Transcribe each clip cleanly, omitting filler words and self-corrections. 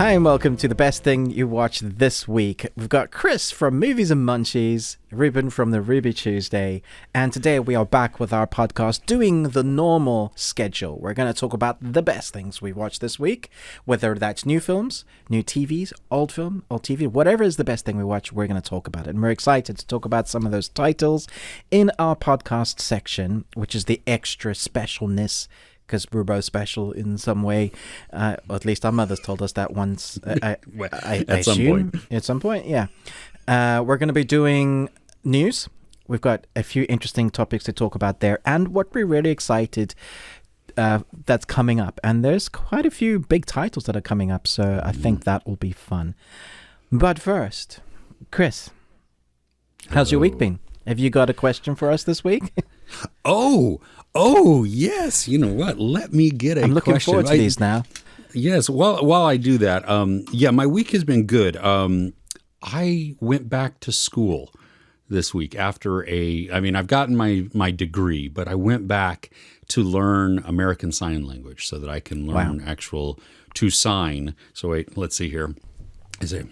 Hi and welcome to the best thing you watched this week. We've got Chris from Movies and Munchies, Ruben from the Ruby Tuesday, and today we are back with our podcast doing the normal schedule. We're going to talk about the best things we watched this week, whether that's new films, new TVs, old film, old TV, whatever is the best thing we watched, we're going to talk about it. And we're excited to talk about some of those titles in our podcast section, which is the extra specialness, because we're both special in some way, or at least our mothers told us that once. I assume at some point, yeah. We're going to be doing news. We've got a few interesting topics to talk about there, and what we're really excited that's coming up. And there's quite a few big titles that are coming up, so I think that will be fun. But first, Chris, how's your week been? Have you got a question for us this week? Oh, yes. You know what? Let me get a question. I'm looking forward to these now. Yes. While I do that, my week has been good. I went back to school this week after I've gotten my degree, but I went back to learn American Sign Language so that I can learn to sign. So wait, let's see here. Is it?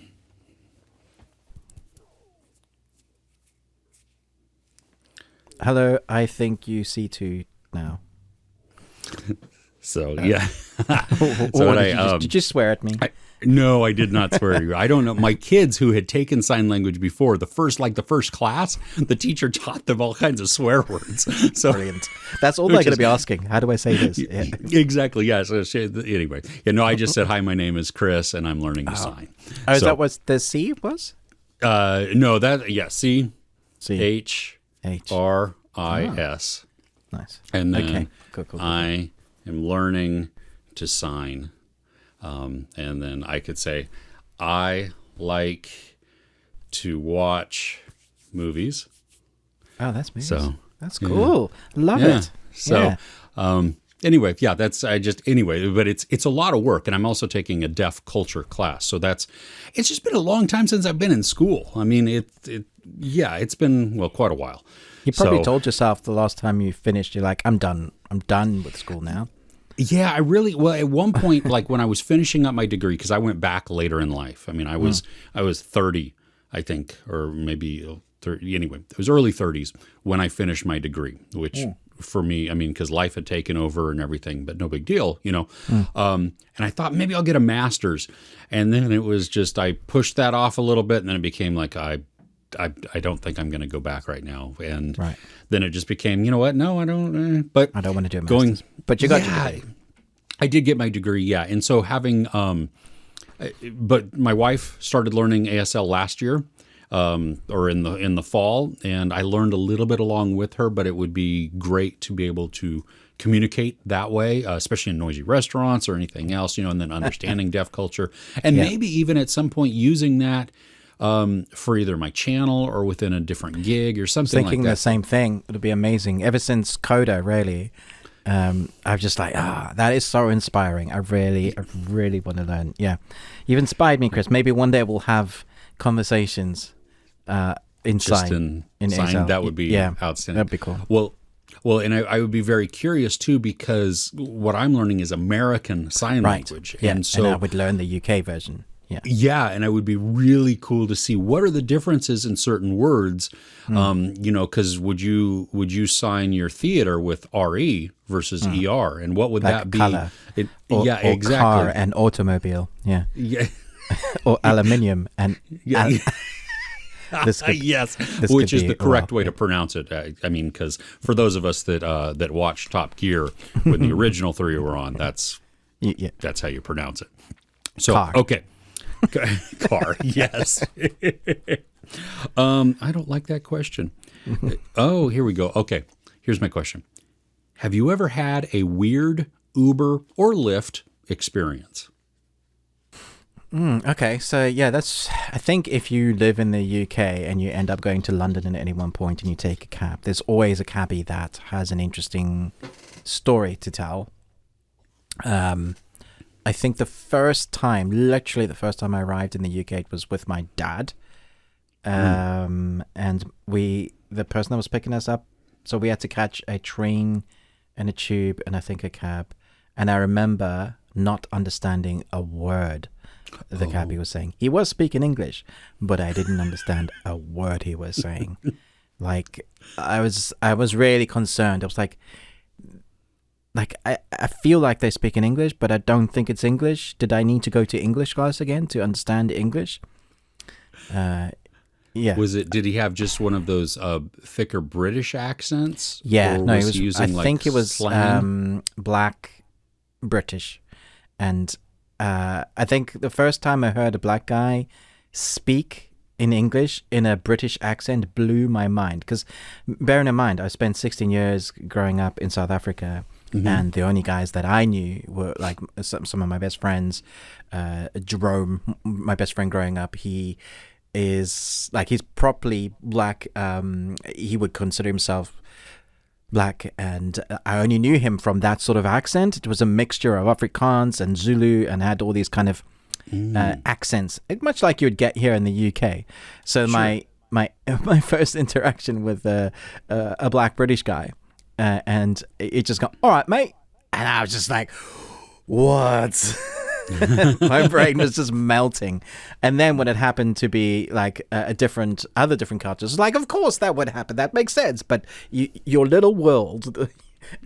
Hello, I think you see two now. So, yeah. Did you swear at me? No, I did not swear at you. I don't know. My kids who had taken sign language before, the first class, the teacher taught them all kinds of swear words. So, brilliant. That's all they're going to be asking. How do I say this? Yeah. Exactly, yeah. So anyway, I just said, hi, my name is Chris, and I'm learning to sign. Oh, is that what the C was? No, C. H. R-I-S. Nice. And then okay. Cool. I am learning to sign. And then I could say, I like to watch movies. Oh, that's movies. So, that's cool. Yeah. Love it. So, anyway, yeah, but it's a lot of work, and I'm also taking a deaf culture class. So it's just been a long time since I've been in school. I mean, it's been, quite a while. You probably told yourself the last time you finished, you're like, I'm done with school now. Yeah, at one point, like when I was finishing up my degree, because I went back later in life. I mean, I was 30, I think, or maybe 30. Anyway, it was early 30s when I finished my degree, which for me, I mean, because life had taken over and everything, but no big deal, And I thought maybe I'll get a master's. And then it was just, I pushed that off a little bit, and then it became like, I don't think I'm going to go back right now. And then it just became, you know what? No, I don't. But I don't want to do a master's. But you got your degree. I did get my degree, yeah. And so but my wife started learning ASL last year, or in the fall, and I learned a little bit along with her. But it would be great to be able to communicate that way, especially in noisy restaurants or anything else, and then understanding deaf culture, and maybe even at some point using that. For either my channel or within a different gig or something like that. Thinking the same thing. It would be amazing. Ever since Coda, really, I'm just like, that is so inspiring. I really want to learn. Yeah. You've inspired me, Chris. Maybe one day we'll have conversations in sign. In sign, that would be outstanding. That'd be cool. Well, and I would be very curious too, because what I'm learning is American Sign Language. Yeah. And so I would learn the UK version. Yeah, and it would be really cool to see what are the differences in certain words. Because would you sign your theater with RE versus ER, and what would that be? Color. Or exactly. Car and automobile. Yeah. Or aluminium and. Yes, which is the correct way to pronounce it. I mean, because for those of us that watched Top Gear when the original three were on, that's how you pronounce it. So car. Okay. Car, yes. I don't like that question. Oh, here we go. Okay, here's my question. Have you ever had a weird Uber or Lyft experience? Okay, so I think if you live in the UK and you end up going to London at any one point and you take a cab, there's always a cabbie that has an interesting story to tell. I think literally the first time I arrived in the UK, it was with my dad. And the person that was picking us up, so we had to catch a train and a tube and I think a cab. And I remember not understanding a word. the cabbie was saying. He was speaking English, but I didn't understand a word he was saying. Like, I was really concerned. I was like I feel like they speak in English, but I don't think it's English. Did I need to go to English class again to understand English? Yeah. Did he have just one of those thicker British accents? Yeah, or no, was he was. he using, I think it was slang? Black British, and I think the first time I heard a black guy speak in English in a British accent blew my mind. Because bearing in mind, I spent 16 years growing up in South Africa. Mm-hmm. And the only guys that I knew were like some of my best friends. Jerome, my best friend growing up, he is like, he's properly black. He would consider himself black, and I only knew him from that sort of accent. It was a mixture of Afrikaans and Zulu, and had all these kind of accents, much like you would get here in the UK. So sure. my first interaction with a black British guy. And it just got, all right, mate. And I was just like, what? My brain was just melting. And then when it happened to be like other different cultures, like, of course that would happen. That makes sense. But your little world,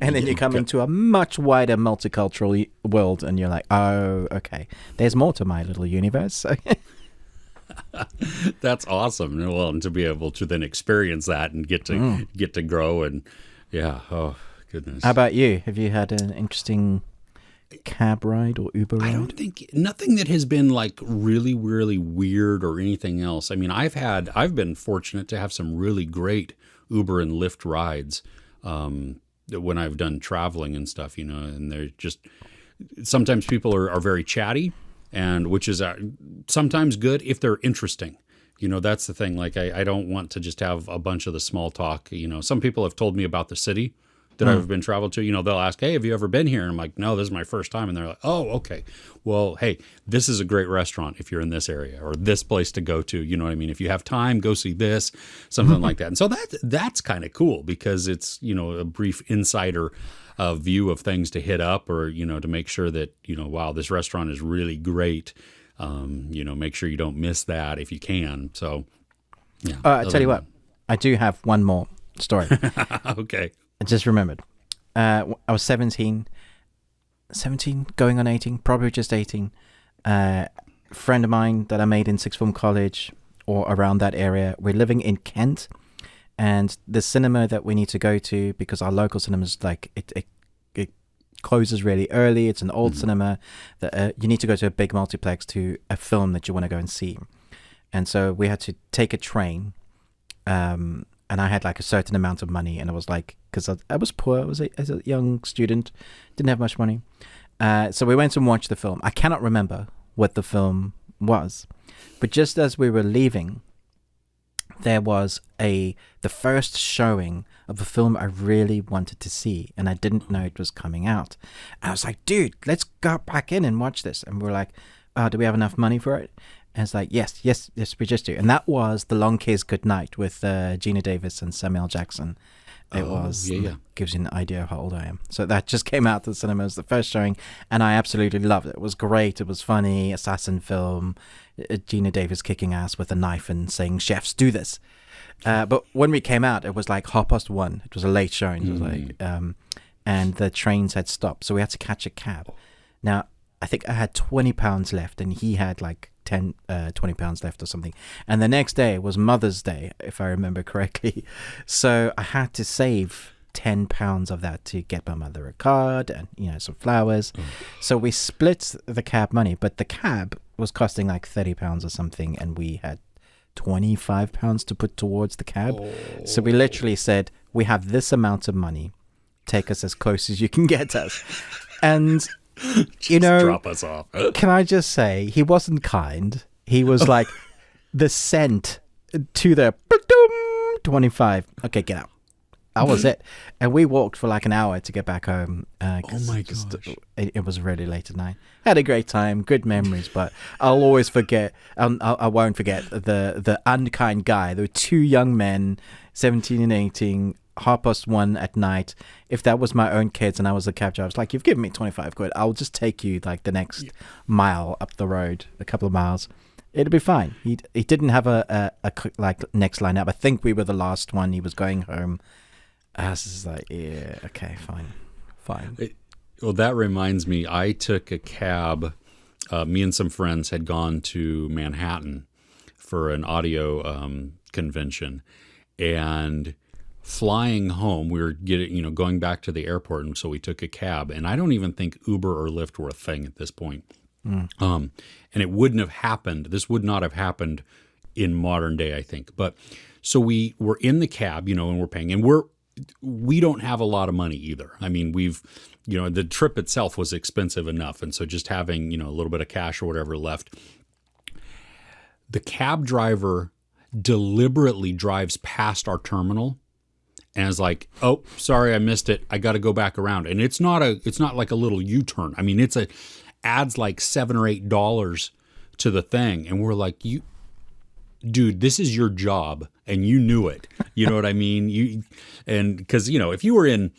and then you come into a much wider multicultural world, and you're like, oh, okay, there's more to my little universe. That's awesome. Well, and to be able to then experience that and get to grow and. Yeah. Oh, goodness. How about you? Have you had an interesting cab ride or Uber ride? I don't think nothing that has been like really, really weird or anything else. I mean, I've been fortunate to have some really great Uber and Lyft rides when I've done traveling and stuff, and they're just, sometimes people are very chatty, and which is sometimes good if they're interesting. That's the thing. Like, I don't want to just have a bunch of the small talk. Some people have told me about the city that I've been traveled to. They'll ask, hey, have you ever been here? And I'm like, no, this is my first time. And they're like, oh, okay. Well, hey, this is a great restaurant if you're in this area, or this place to go to. You know what I mean? If you have time, go see this, something like that. And so that's kind of cool, because it's, a brief insider view of things to hit up, or, to make sure that, wow, this restaurant is really great. Make sure you don't miss that if you can. So, yeah. I tell you what, I do have one more story. Okay. I just remembered. I was 17, going on 18, probably just 18. Friend of mine that I made in sixth form college or around that area. We're living in Kent, and the cinema that we need to go to, because our local cinema is like, it closes really early. It's an old cinema that you need to go to a big multiplex to a film that you want to go and see. And so we had to take a train, and I had like a certain amount of money, and I was like, because I was poor, as a young student, didn't have much money. So we went and watched the film. I cannot remember what the film was, but just as we were leaving, there was the first showing of a film I really wanted to see, and I didn't know it was coming out. I was like, dude, let's go back in and watch this. And we're like, do we have enough money for it? And it's like, yes, we just do. And that was The Long Kiss Goodnight with Gina Davis and Samuel Jackson. It was, gives you an idea of how old I am. So that just came out to the cinemas, the first showing, and I absolutely loved it. It was great. It was funny, assassin film, Gina Davis kicking ass with a knife and saying, chefs, do this. But when we came out, it was like 1:30. It was a late showing. It was like, and the trains had stopped, so we had to catch a cab. Now, I think I had £20 left, and he had like 20 pounds left or something. And the next day was Mother's Day, if I remember correctly. So I had to save £10 of that to get my mother a card and, some flowers. So we split the cab money, but the cab was costing like £30 or something, and we had £25 to put towards the cab. So we literally said, we have this amount of money, take us as close as you can get us. And drop us off. Can I just say, he wasn't kind. He was like the cent to the 25. Okay, get out. That was it. And we walked for like an hour to get back home. Oh my gosh. It was really late at night. Had a great time, good memories, but I'll always forget, I won't forget the unkind guy. There were two young men, 17 and 18, 1:30 at night, if that was my own kids and I was the cab driver, I was like, you've given me 25 quid. I'll just take you like the next mile up the road, a couple of miles. It'll be fine. He didn't have a like next line up. I think we were the last one. He was going home. I was just like, yeah, okay, fine. Well, that reminds me, I took a cab. Me and some friends had gone to Manhattan for an audio convention, and flying home, we were going back to the airport, and so we took a cab. And I don't even think Uber or Lyft were a thing at this point. And it wouldn't have happened. This would not have happened in modern day, I think. But so we were in the cab, and we're paying, and we don't have a lot of money either. I mean, the trip itself was expensive enough. And so just having, a little bit of cash or whatever left, the cab driver deliberately drives past our terminal and is like, oh, sorry, I missed it. I got to go back around. And it's not like a little U-turn. I mean, adds like $7 or $8 to the thing. And we're like, dude, this is your job and you knew it. You know what I mean? Because if you were in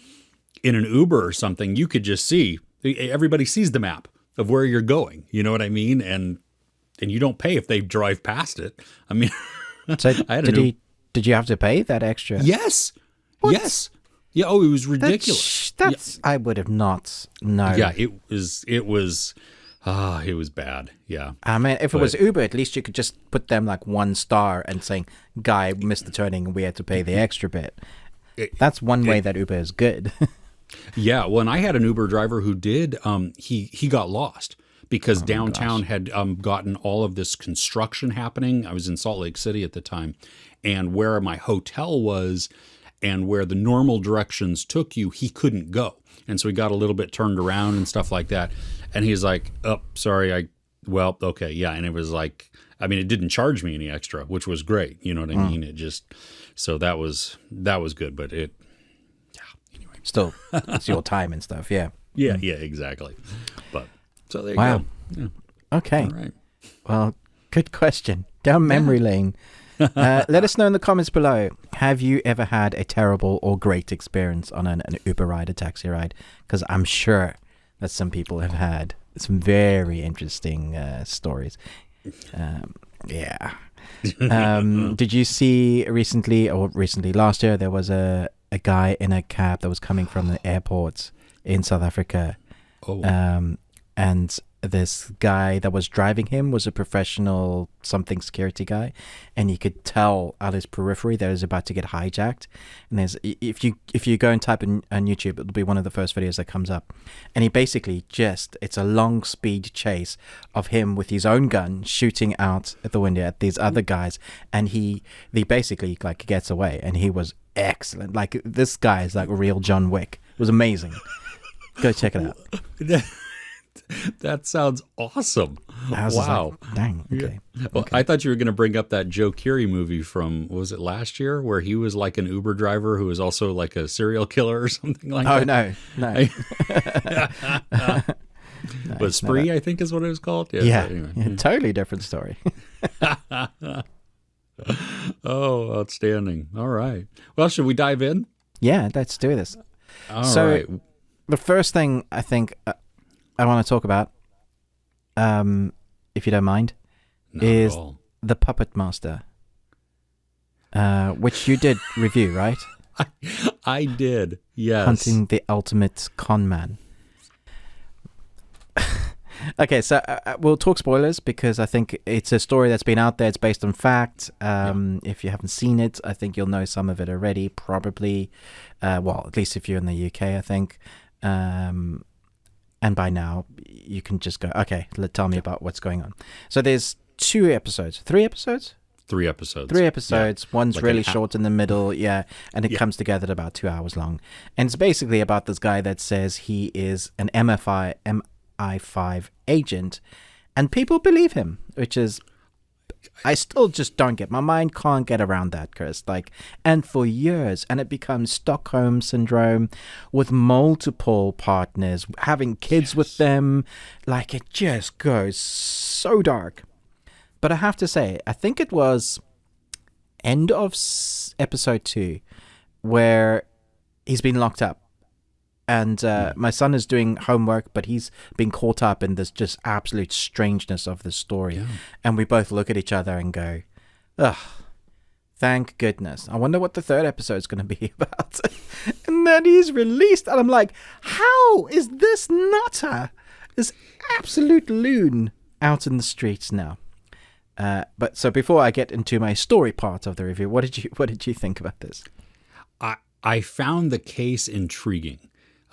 an Uber or something, you could just see, everybody sees the map of where you're going. You know what I mean? And you don't pay if they drive past it. I mean, so did you have to pay that extra? Yes. What? Yes. Yeah. Oh, it was ridiculous. That's I would have not known. Yeah, it was bad. Yeah. I mean, if it was Uber, at least you could just put them like 1 star and saying, guy missed the turning and we had to pay the extra bit. That's one way that Uber is good. Yeah. Well, and I had an Uber driver who did, he got lost because downtown had gotten all of this construction happening. I was in Salt Lake City at the time, and where my hotel was and where the normal directions took you, he couldn't go. And so he got a little bit turned around and stuff like that. And he's like, oh, sorry. Okay. Yeah. And it was like, I mean, it didn't charge me any extra, which was great. You know what I mean? It just, so that was good, but anyway. Still, it's your time and stuff. Yeah. Yeah. Yeah, exactly. But so there you go. Yeah. Okay. All right. Well, good question. Down memory lane. Let us know in the comments below. Have you ever had a terrible or great experience on an Uber ride, a taxi ride? Because I'm sure that some people have had some very interesting stories. Yeah. Did you see recently last year, there was a guy in a cab that was coming from the airport in South Africa. Oh. And this guy that was driving him was a professional something security guy, and you could tell out his periphery that he was about to get hijacked. And there's if you go and type in on YouTube, it'll be one of the first videos that comes up. And he basically it's a long speed chase of him with his own gun shooting out at the window at these other guys, and he basically like gets away. And he was excellent. Like, this guy is like real John Wick. It was amazing. Go check it out. That sounds awesome. Wow. Like, dang. Okay. Yeah. Well, okay. I thought you were going to bring up that Joe Keery movie from, was it last year, where he was like an Uber driver who was also like a serial killer or something like that? Oh, no. But Spree, I think is what it was called. Yeah. So anyway. Yeah, totally different story. Oh, outstanding. All right. Well, should we dive in? Yeah, let's do this. All right. The first thing I think I want to talk about, if you don't mind, is the Puppet Master, which you did review, right? I did, yes. Hunting the Ultimate Con Man. Okay, so we'll talk spoilers because I think it's a story that's been out there. It's based on fact. If you haven't seen it, I think you'll know some of it already, probably. Well, at least if you're in the UK, I think. And by now, you can just go, okay, tell me about what's going on. So there's 3 episodes. 3 episodes? 3 episodes. 3 episodes. Yeah. One's like really short in the middle, and it comes together at about 2 hours long. And it's basically about this guy that says he is an MI5 agent, and people believe him, which is... I still just don't get. My mind can't get around that, Chris. Like, and for years, and it becomes Stockholm syndrome with multiple partners, having kids with them. Like, it just goes so dark. But I have to say, I think it was end of episode 2 where he's been locked up. And my son is doing homework, but he's been caught up in this just absolute strangeness of the story. Yeah. And we both look at each other and go, ugh, thank goodness. I wonder what the third episode is going to be about. And then he's released. And I'm like, how is this nutter, this absolute loon, out in the streets now? But so before I get into my story part of the review, what did you think about this? I found the case intriguing.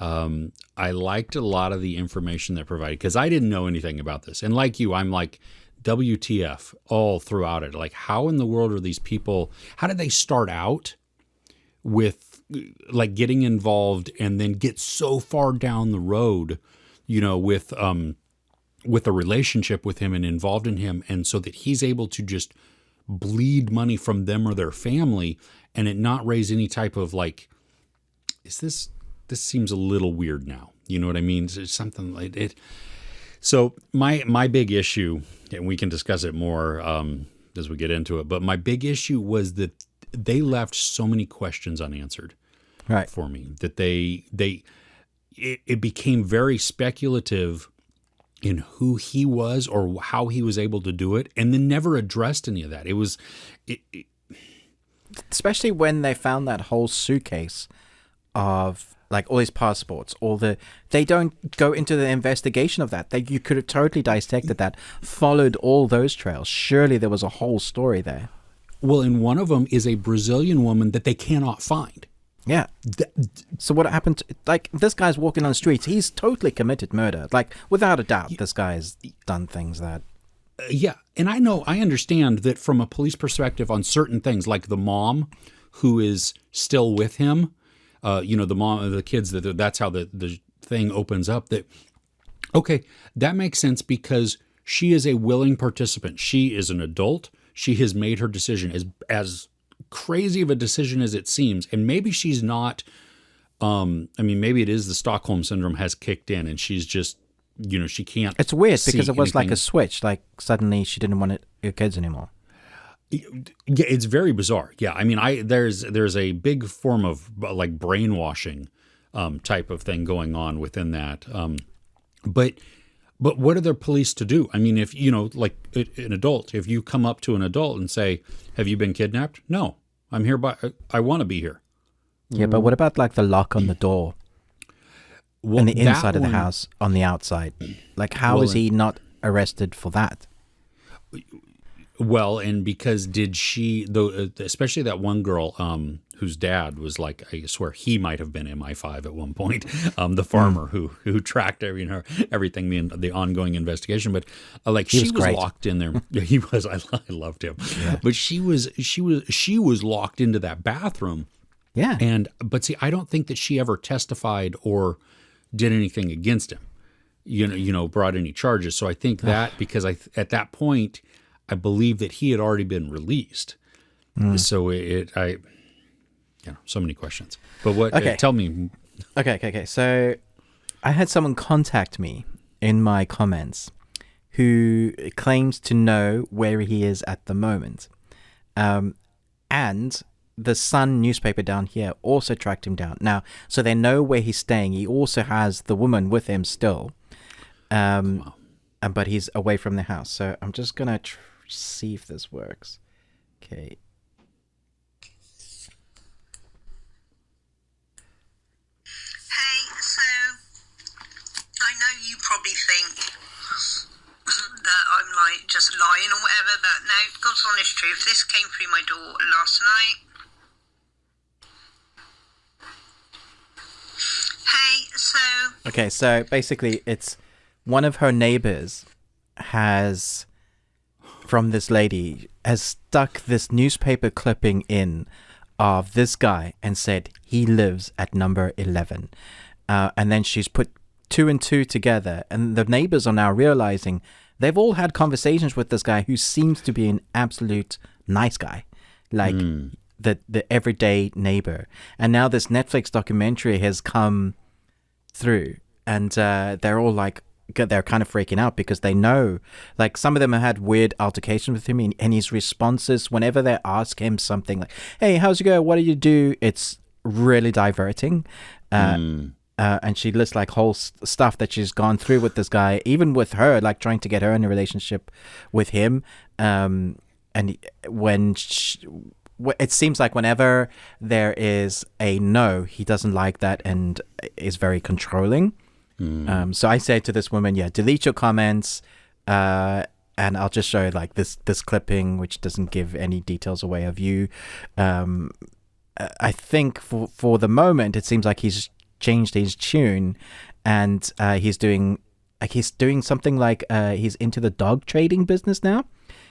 I liked a lot of the information that provided, because I didn't know anything about this. And like you, I'm like, WTF all throughout it. Like, how in the world are these people, how did they start out with like getting involved and then get so far down the road, with a relationship with him and involved in him, and so that he's able to just bleed money from them or their family and it not raise any type of like, this seems a little weird now. You know what I mean? It's something like it. So my big issue, and we can discuss it more as we get into it, but my big issue was that they left so many questions unanswered, right, for me, that it became very speculative in who he was or how he was able to do it, and then never addressed any of that. Especially when they found that whole suitcase of like all his passports, they don't go into the investigation of that. You could have totally dissected that, followed all those trails. Surely there was a whole story there. Well, and one of them is a Brazilian woman that they cannot find. Yeah. So what happened? Like, this guy's walking on the streets. He's totally committed murder. Like, without a doubt, this guy's done things that... Yeah. And I understand that from a police perspective on certain things, like the mom who is still with him, the mom, the kids, that's how the thing opens up. That, okay, that makes sense because she is a willing participant. She is an adult. She has made her decision, as crazy of a decision as it seems. And maybe she's not, maybe it is the Stockholm Syndrome has kicked in and she's just, she can't. It's weird because it was like a switch. Like suddenly she didn't want her kids anymore. Yeah, it's very bizarre. Yeah, I mean, there's a big form of like brainwashing type of thing going on within that. But what are the police to do? I mean, if like an adult, if you come up to an adult and say, "Have you been kidnapped?" No, I'm here I want to be here. Yeah, but what about like the lock on the door? Well, and the inside of the house on the outside? Like, how is he not arrested for that? Well, and because did she, though, especially that one girl whose dad was like, I swear he might have been MI5 at one point, the farmer who tracked everything, the ongoing investigation. But she was locked in there. Yeah, he was. I loved him. Yeah. But she was locked into that bathroom. Yeah. But see, I don't think that she ever testified or did anything against him. Brought any charges. So I think that because at that point, I believe that he had already been released. So so many questions. But what? Okay. Tell me. Okay. So I had someone contact me in my comments who claims to know where he is at the moment. And the Sun newspaper down here also tracked him down. Now, so they know where he's staying. He also has the woman with him still. Wow. But he's away from the house. So I'm just going to see if this works. Okay. Hey, so I know you probably think that I'm like just lying or whatever, but no, God's honest truth. This came through my door last night. Hey, so... Okay, so basically it's one of her neighbors from this lady, has stuck this newspaper clipping in of this guy and said he lives at number 11. And then she's put 2 and 2 together, and the neighbors are now realizing they've all had conversations with this guy who seems to be an absolute nice guy, like the everyday neighbor. And now this Netflix documentary has come through, and they're all like, they're kind of freaking out because they know, like, some of them have had weird altercations with him, and his responses whenever they ask him something like, "Hey, how's it going? What do you do?" It's really diverting. And she lists like whole stuff that she's gone through with this guy, even with her, like trying to get her in a relationship with him. And when it seems like whenever there is a no, he doesn't like that and is very controlling. So I say to this woman, delete your comments, and I'll just show like this clipping, which doesn't give any details away of you. I think for the moment, it seems like he's changed his tune, and he's doing something like he's into the dog trading business now.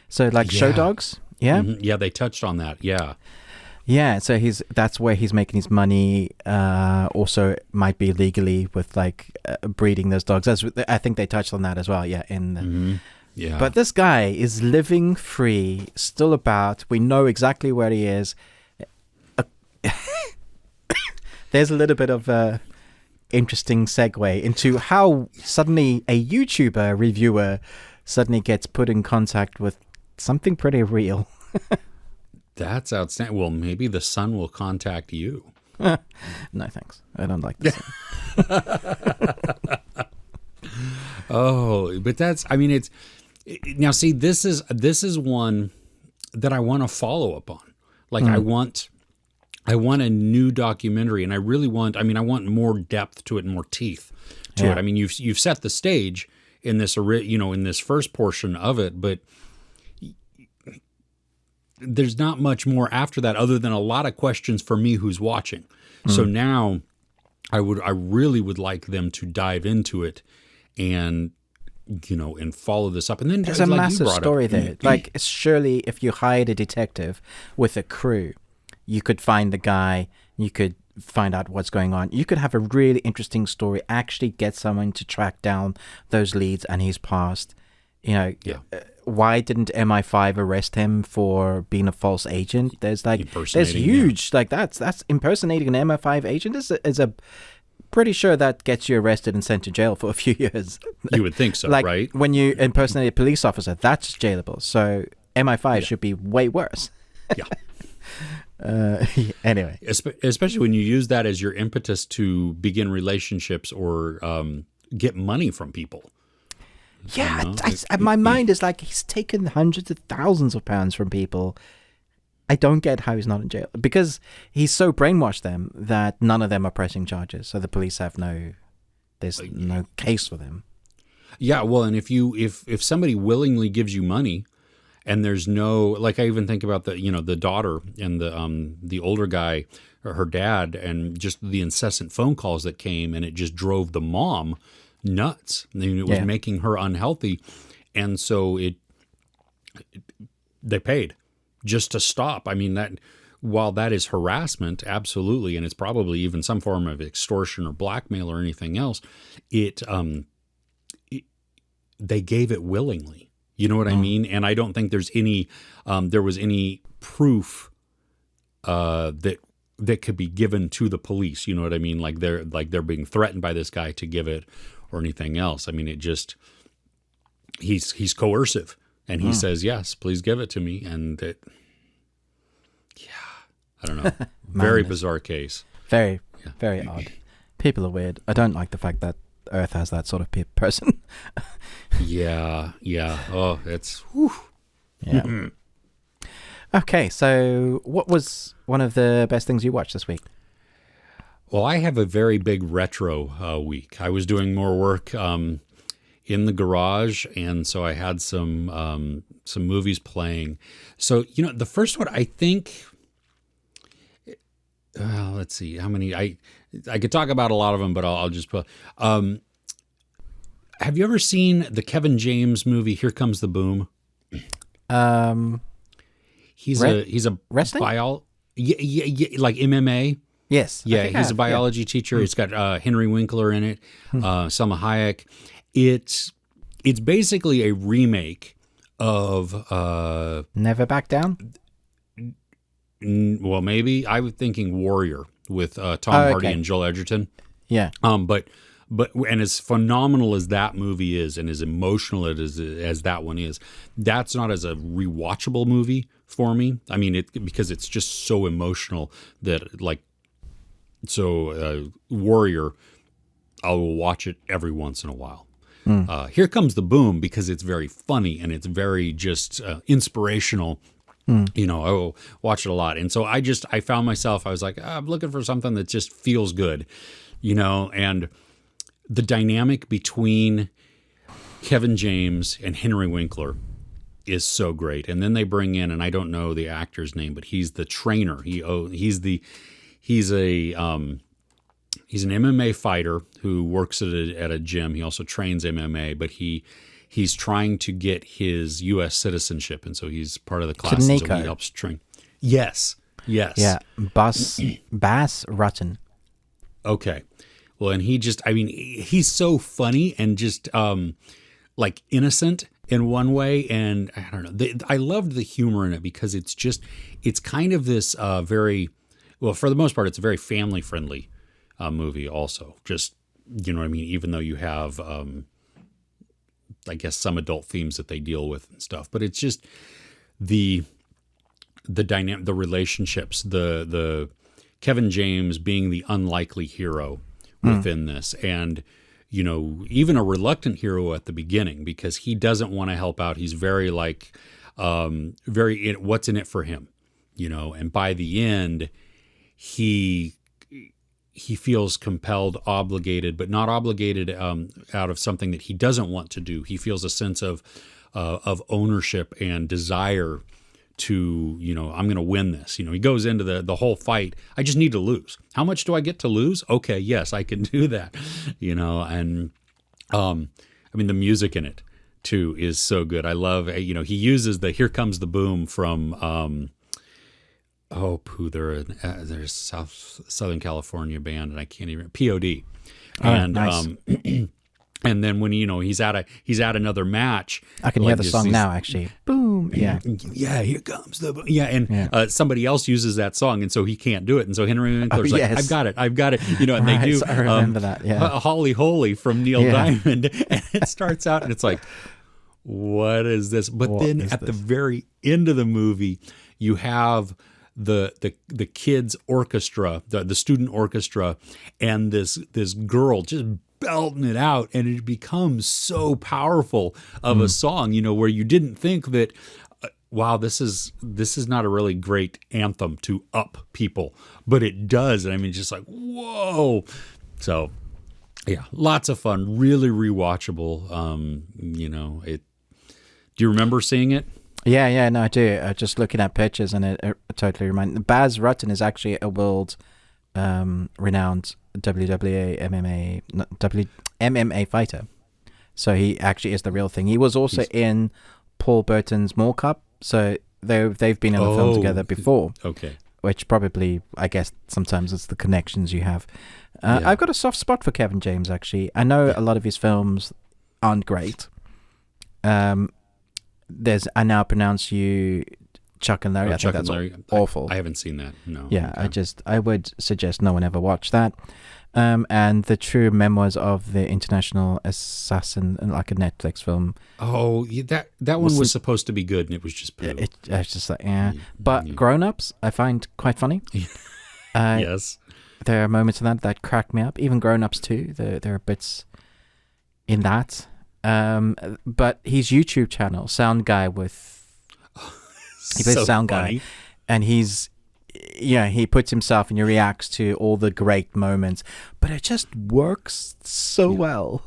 So like show dogs. Yeah. Mm-hmm. Yeah, they touched on that. Yeah. Yeah, so that's where he's making his money. Also, might be legally with like breeding those dogs. I think they touched on that as well. Yeah, yeah. But this guy is living free, still about. We know exactly where he is. There's a little bit of a interesting segue into how suddenly a YouTuber reviewer suddenly gets put in contact with something pretty real. That's outstanding. Well, maybe the sun will contact you. No, thanks. I don't like this. Oh, but now see, this is one that I want to follow up on. Like I want a new documentary, and I want more depth to it and more teeth to it. I mean, you've set the stage in this, in this first portion of it, but there's not much more after that other than a lot of questions for me who's watching. So now I really would like them to dive into it and follow this up. And then there's a massive story there. Like, surely if you hired a detective with a crew, you could find the guy, you could find out what's going on. You could have a really interesting story, actually get someone to track down those leads and his past. Why didn't MI5 arrest him for being a false agent? There's huge, like that's impersonating an MI5 agent is a pretty sure that gets you arrested and sent to jail for a few years. You would think so, like, right? When you impersonate a police officer, that's jailable. So MI5 should be way worse. Yeah. Anyway, especially when you use that as your impetus to begin relationships or get money from people. Yeah, my mind is like, he's taken hundreds of thousands of pounds from people. I don't get how he's not in jail, because he's so brainwashed them that none of them are pressing charges. So the police have there's no case for them. Yeah, well, and if somebody willingly gives you money, and there's no, like, I even think about the daughter and the older guy or her dad, and just the incessant phone calls that came, and it just drove the mom nuts. I mean, it was making her unhealthy, and so they paid just to stop. I mean, that while that is harassment, absolutely, and it's probably even some form of extortion or blackmail or anything else, they gave it willingly. You know what I mean? And I don't think there's any there was any proof that could be given to the police. You know what I mean? Like they're being threatened by this guy to give it or anything else. I mean, it just he's coercive, and he says, yes, please give it to me. And I don't know. Very bizarre case. Very odd. People are weird. I don't like the fact that Earth has that sort of person. Yeah. Oh, it's whew. Yeah. Okay, so what was one of the best things you watched this week? Well, I have a very big retro week. I was doing more work in the garage, and so I had some movies playing. So, the first one, I think, let's see how many. I could talk about a lot of them, but I'll just put. Have you ever seen the Kevin James movie Here Comes the Boom? He's a wrestling? Yeah, like MMA. Yes. Yeah, he's a biology teacher. It's got Henry Winkler in it, Selma Hayek. It's basically a remake of Never Back Down? Well, maybe. I was thinking Warrior with Tom Hardy and Joel Edgerton. Yeah. But and as phenomenal as that movie is, and as emotional as that one is, that's not as a rewatchable movie for me. I mean, because it's just so emotional that, like, Warrior, I will watch it every once in a while. Here Comes the Boom, because it's very funny and it's very just inspirational. You know, I will watch it a lot. And so I found myself, I was like, I'm looking for something that just feels good, you know, and the dynamic between Kevin James and Henry Winkler is so great. And then they bring in, and I don't know the actor's name, but he's the trainer. He's an MMA fighter who works at a gym. He also trains MMA, but he's trying to get his U.S. citizenship, and so he's part of the class. So he helps train. Yes. Yeah, Bass Rutten. Okay. Well, and he's so funny and just like innocent in one way, and I don't know. I loved the humor in it because it's kind of this very, well, for the most part, it's a very family friendly movie. Also, just, you know what I mean. Even though you have, I guess, some adult themes that they deal with and stuff, but it's just the dynamic, the relationships, the Kevin James being the unlikely hero within this, and, you know, even a reluctant hero at the beginning because he doesn't want to help out. He's very like, what's in it for him, you know, and by the end, he feels compelled, obligated, but not obligated out of something that he doesn't want to do. He feels a sense of ownership and desire to, you know, I'm going to win this. You know, he goes into the whole fight. I just need to lose. How much do I get to lose? Okay, yes, I can do that. You know, and I mean, the music in it too is so good. I love, you know, he uses the "Here Comes the Boom" from they're a Southern California band, and I can't even POD. And nice. And then when, you know, he's at another match, I can hear the song now. Actually, boom, yeah, here comes the boom. And somebody else uses that song, and so he can't do it, and so Henry Winkler's like, I've got it, you know, and they do. I remember that. Yeah, Holly Holy from Neil Diamond, and it starts out, and it's like, what is this? But then at the very end of the movie, you have the kids orchestra, the student orchestra, and this girl just belting it out, and it becomes so powerful of a song, you know, where you didn't think that, wow, this is not a really great anthem to up people, but it does. And I mean, just like, whoa. So yeah, lots of fun, really rewatchable. You know, do you remember seeing it? Yeah, no, I do. Just looking at pictures, and it totally reminds. Baz Rutten is actually a world renowned WWE MMA fighter. So he actually is the real thing. He was also in Paul Burton's Mall Cop. So they've been in a film together before. Okay. Which probably, I guess, sometimes it's the connections you have. I've got a soft spot for Kevin James, actually. I know a lot of his films aren't great. There's I Now Pronounce You Chuck and Larry. I think that's awful. I haven't seen that. No. Yeah, okay. I would suggest no one ever watch that. And The True Memoirs of the International Assassin, like a Netflix film. Oh, that one was supposed to be good, and it was just poo. It's just like, yeah. But Grown Ups, I find quite funny. Yes. There are moments in that crack me up. Even Grown Ups too. There are bits in that. But his YouTube channel, Sound Guy he plays Sound Guy, and he puts himself and he reacts to all the great moments, but it just works so well.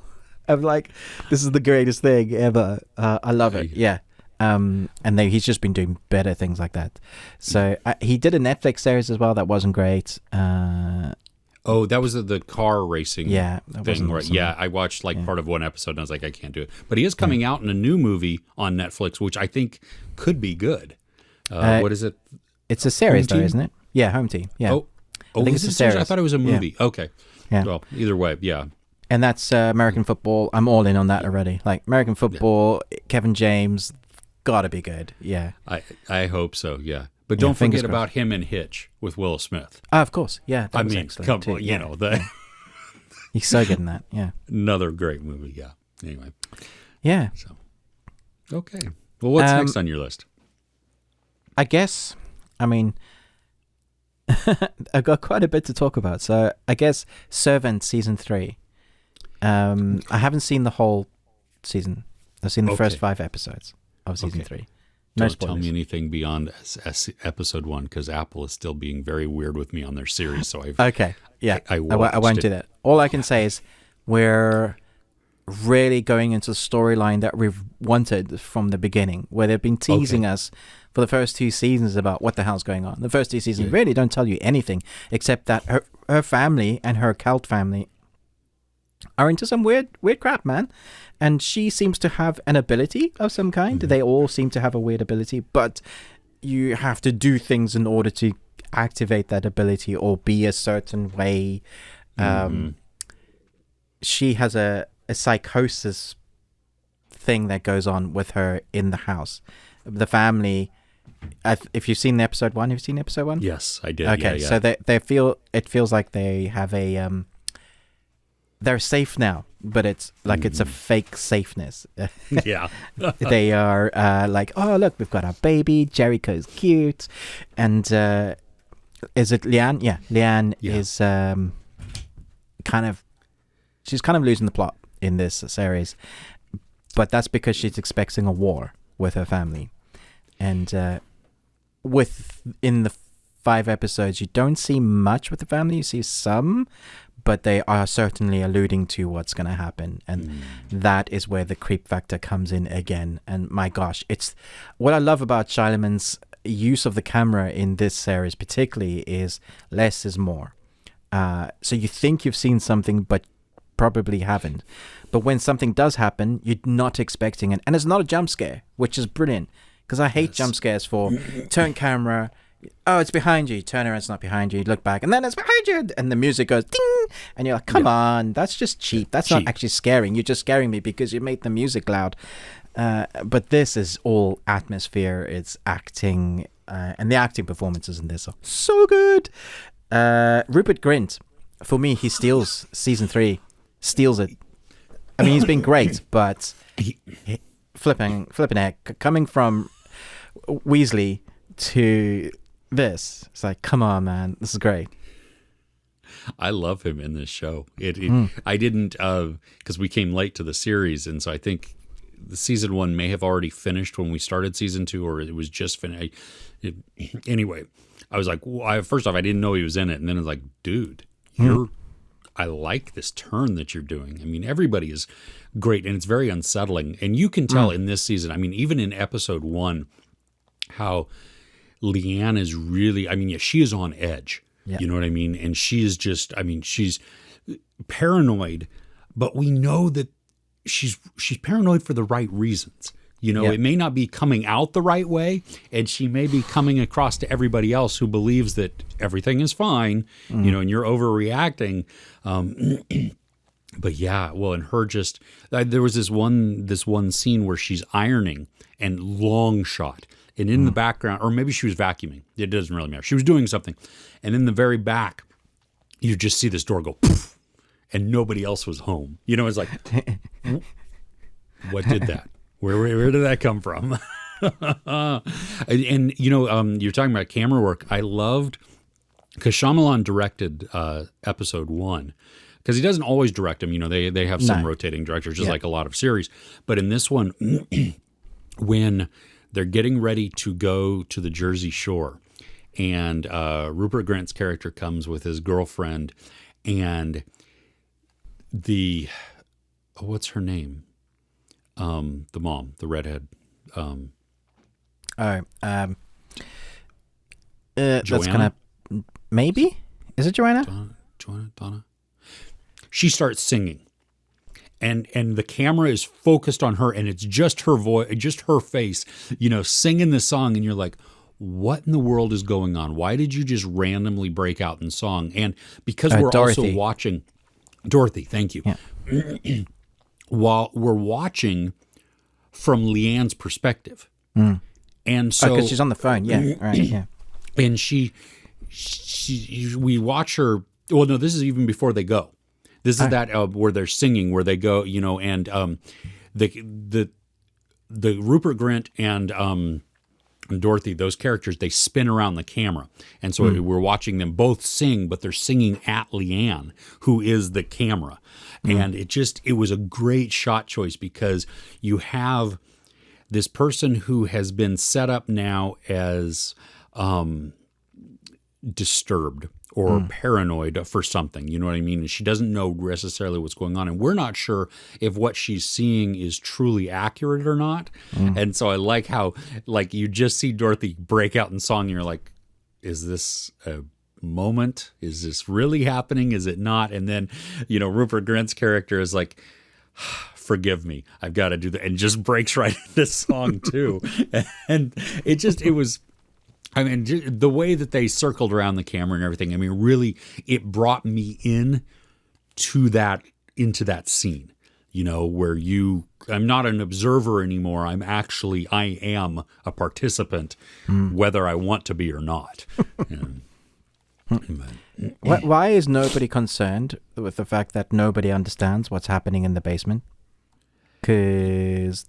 I'm like, this is the greatest thing ever. I love it. Yeah. And then he's just been doing better things like that. So he did a Netflix series as well that wasn't great. That was the car racing thing, right? Awesome. Yeah, I watched part of one episode, and I was like, I can't do it. But he is coming out in a new movie on Netflix, which I think could be good. What is it? It's a series, though, isn't it? Yeah, Home Team. Yeah. I think it's a series. I thought it was a movie. Yeah. Okay. Yeah. Well, either way, yeah. And that's American football. I'm all in on that already. Like American football, Kevin James, gotta be good. Yeah. I hope so. Yeah. But don't forget about him in Hitch with Will Smith. Of course. Yeah. I mean, come on, you know that. He's so good in that. Yeah. Another great movie. Yeah. Anyway. Yeah. So. Okay. Well, what's next on your list? I guess, I mean, I've got quite a bit to talk about. So I guess Servant season 3. I haven't seen the whole season. I've seen the first 5 episodes of season 3. No Don't tell me spoilers. anything beyond episode 1, because Apple is still being very weird with me on their series. So Okay, yeah, I watched won't it. do that. All I can say is we're really going into the storyline that we've wanted from the beginning, where they've been teasing us for the first 2 seasons about what the hell's going on. The first 2 seasons really don't tell you anything except that her family and her cult family are into some weird crap, man. And she seems to have an ability of some kind. They all seem to have a weird ability, but you have to do things in order to activate that ability or be a certain way. She has a psychosis thing that goes on with her in the house. The family, if you've seen episode 1, have you seen episode 1? Yes, I did. Okay, yeah. so it feels like they have a they're safe now, but it's like it's a fake safeness. Yeah. They are like, oh look, we've got our baby, Jericho's cute, and is it Leanne? Yeah, Leanne is she's kind of losing the plot in this series, but that's because she's expecting a war with her family, and in the 5 episodes you don't see much with the family. You see some, but they are certainly alluding to what's going to happen, and that is where the creep factor comes in again. And my gosh, it's what I love about Shyamalan's use of the camera in this series particularly is less is more. So you think you've seen something but probably haven't, but when something does happen you're not expecting it, and it's not a jump scare, which is brilliant, because I hate jump scares for turn camera, oh, it's behind you, turn around, it's not behind you, look back, and then it's behind you, and the music goes ding, and you're like, come on, that's just cheap. That's not actually scaring. You're just scaring me because you made the music loud. But this is all atmosphere, it's acting, and the acting performances in this are so good. Rupert Grint, for me, he steals season 3, steals it. I mean, he's been great, but flipping heck, coming from Weasley to this, it's like, come on, man, this is great. I love him in this show. I didn't, because we came late to the series, and so I think the season 1 may have already finished when we started season 2, or it was just finished. Anyway, I was like, first off, I didn't know he was in it, and then it's like, dude, I like this turn that you're doing. I mean, everybody is great, and it's very unsettling, and you can tell in this season. I mean, even in episode 1, how Leanne is really, I mean, yeah, she is on edge. Yeah. You know what I mean? And she is just, I mean, she's paranoid, but we know that she's paranoid for the right reasons. You know, it may not be coming out the right way, and she may be coming across to everybody else who believes that everything is fine, you know, and you're overreacting. But yeah, well, and her just, there was this one scene where she's ironing and long shot. And in the background, or maybe she was vacuuming. It doesn't really matter. She was doing something. And in the very back, you just see this door go poof, and nobody else was home. You know, it's like, what did that? Where did that come from? and you know, you're talking about camera work. I loved, because Shyamalan directed episode 1, because he doesn't always direct them. You know, they have some rotating directors, just like a lot of series. But in this one, when they're getting ready to go to the Jersey Shore, and Rupert Grint's character comes with his girlfriend, and what's her name? The mom, the redhead. That's kind of, maybe? Is it Joanna? Donna. She starts singing. And the camera is focused on her, and it's just her voice, just her face, you know, singing the song, and you're like, what in the world is going on? Why did you just randomly break out in song? And because we're Dorothy. also watching Dorothy, thank you. Yeah. While we're watching from Leanne's perspective. And so because she's on the phone, right, yeah. And we watch her. Well, no, this is even before they go. This is that where they're singing, where they go, you know, and the Rupert Grint and and Dorothy, those characters, they spin around the camera. And so we're watching them both sing, but they're singing at Leanne, who is the camera. And it was a great shot choice because you have this person who has been set up now as disturbed or paranoid for something, you know what I mean? And she doesn't know necessarily what's going on. And we're not sure if what she's seeing is truly accurate or not. And so I like how, like, you just see Dorothy break out in song and you're like, is this a moment? Is this really happening? Is it not? And then, Rupert Grint's character is like, forgive me, I've got to do that. And just breaks right into song too. And it was, I mean, the way that they circled around the camera and everything, I mean, really, it brought me into that scene, where I'm not an observer anymore. I am a participant, whether I want to be or not. Why is nobody concerned with the fact that nobody understands what's happening in the basement? Because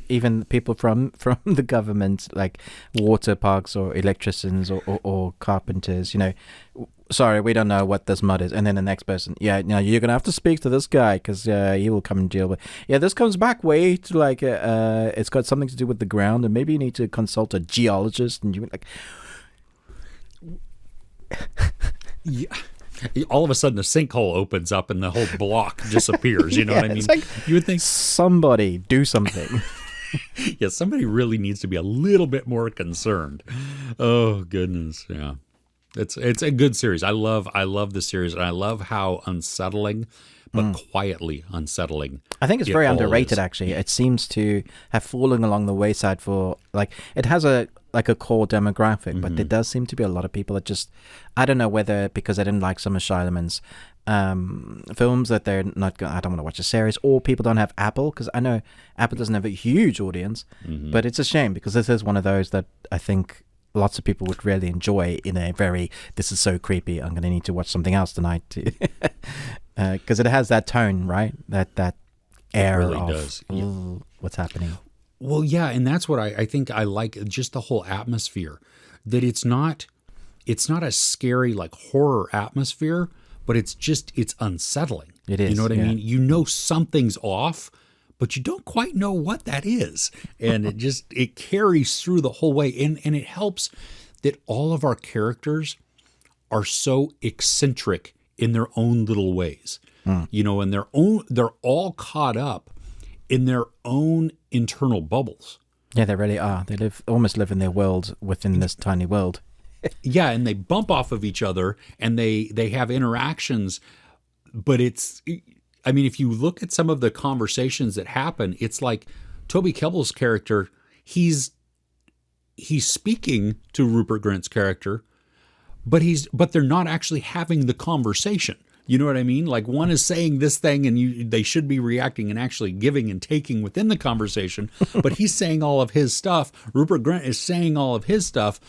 even people from the government, like water parks or electricians or carpenters, sorry, we don't know what this mud is. And then the next person, you're gonna have to speak to this guy because he will come and deal with. Yeah, this comes back way to it's got something to do with the ground, and maybe you need to consult a geologist. And you like, yeah. All of a sudden, a sinkhole opens up and the whole block disappears. You know what I mean? It's like, you would think somebody do something. Yeah, somebody really needs to be a little bit more concerned. Oh goodness, yeah. It's a good series. I love the series, and I love how unsettling, but quietly unsettling. I think it's very underrated. Actually, it seems to have fallen along the wayside for it has a core demographic, but there does seem to be a lot of people that just, I don't know whether because they didn't like some of Shia LaMont's films that they're not I don't want to watch a series, or people don't have Apple, because I know Apple doesn't have a huge audience, but it's a shame because this is one of those that I think lots of people would really enjoy in a very, this is so creepy, I'm going to need to watch something else tonight because it has that tone, right? That air really of does. Yeah. What's happening. Well, yeah, and that's what I think I like, just the whole atmosphere, that it's not a scary like horror atmosphere, but it's unsettling. It is. You know what I mean? Something's off, but you don't quite know what that is. And it carries through the whole way. And it helps that all of our characters are so eccentric in their own little ways. And they're all caught up in their own internal bubbles. Yeah, they really are. They almost live in their world within this tiny world. Yeah, and they bump off of each other and they have interactions, but if you look at some of the conversations that happen, it's like Toby Kebbell's character, he's speaking to Rupert Grint's character, but they're not actually having the conversation. You know what I mean? Like one is saying this thing and they should be reacting and actually giving and taking within the conversation, but he's saying all of his stuff. Rupert Grint is saying all of his stuff,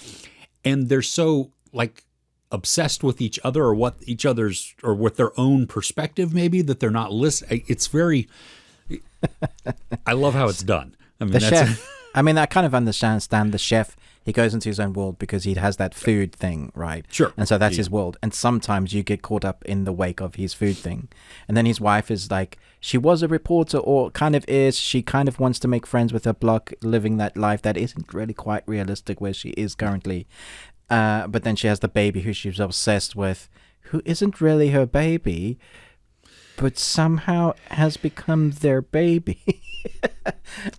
and they're so like obsessed with each other or what each other's or with their own perspective maybe that they're not listening. It's very, I love how it's done. I mean, the chef. I mean, I kind of understand the chef. He goes into his own world because he has that food thing, right? Sure. And so that's his world. And sometimes you get caught up in the wake of his food thing. And then his wife is like, she was a reporter or kind of is. She kind of wants to make friends with her block, living that life that isn't really quite realistic where she is currently. But then she has the baby who she's obsessed with, who isn't really her baby, but somehow has become their baby.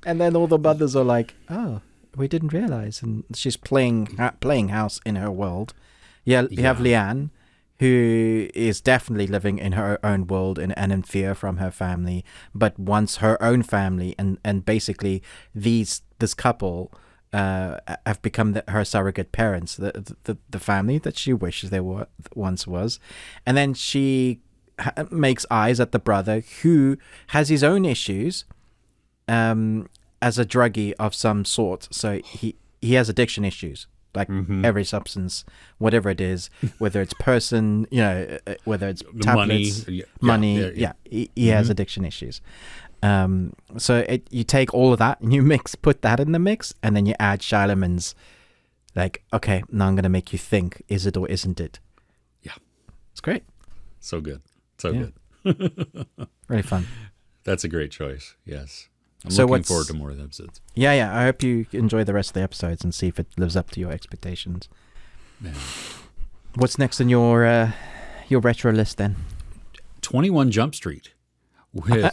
And then all the mothers are like, oh, we didn't realize. And she's playing house in her world. You have Leanne, who is definitely living in her own world and in fear from her family, but wants her own family. And basically this couple have become her surrogate parents, the family that she wishes they were once was. And then she makes eyes at the brother who has his own issues as a druggie of some sort. So he has addiction issues, like every substance, whatever it is, whether it's whether it's tablets, money. He has addiction issues. So you take all of that and you put that in the mix, and then you add Charlemagne's, like, okay, now I'm going to make you think, is it or isn't it? Yeah. It's great. So good. So good. Really fun. That's a great choice. Yes. I'm So looking forward to more of the episodes. Yeah. I hope you enjoy the rest of the episodes and see if it lives up to your expectations. Yeah. What's next on your retro list then? 21 Jump Street with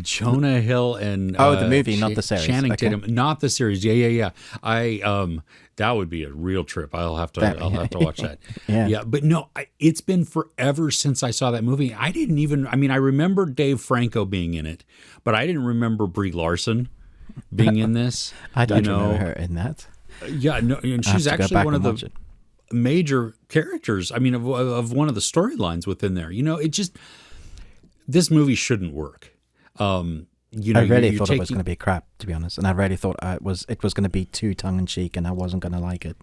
Jonah Hill and the movie, not the series. Channing Tatum, not the series. Yeah. That would be a real trip. I'll have to watch that. Yeah. But no, it's been forever since I saw that movie. I remember Dave Franco being in it, but I didn't remember Brie Larson being in this. I don't remember her in that. Yeah, no, and she's actually one of the major characters. I mean, of one of the storylines within there. It just, this movie shouldn't work. I really thought it was going to be crap, to be honest, and I really thought it was going to be too tongue in cheek, and I wasn't going to like it.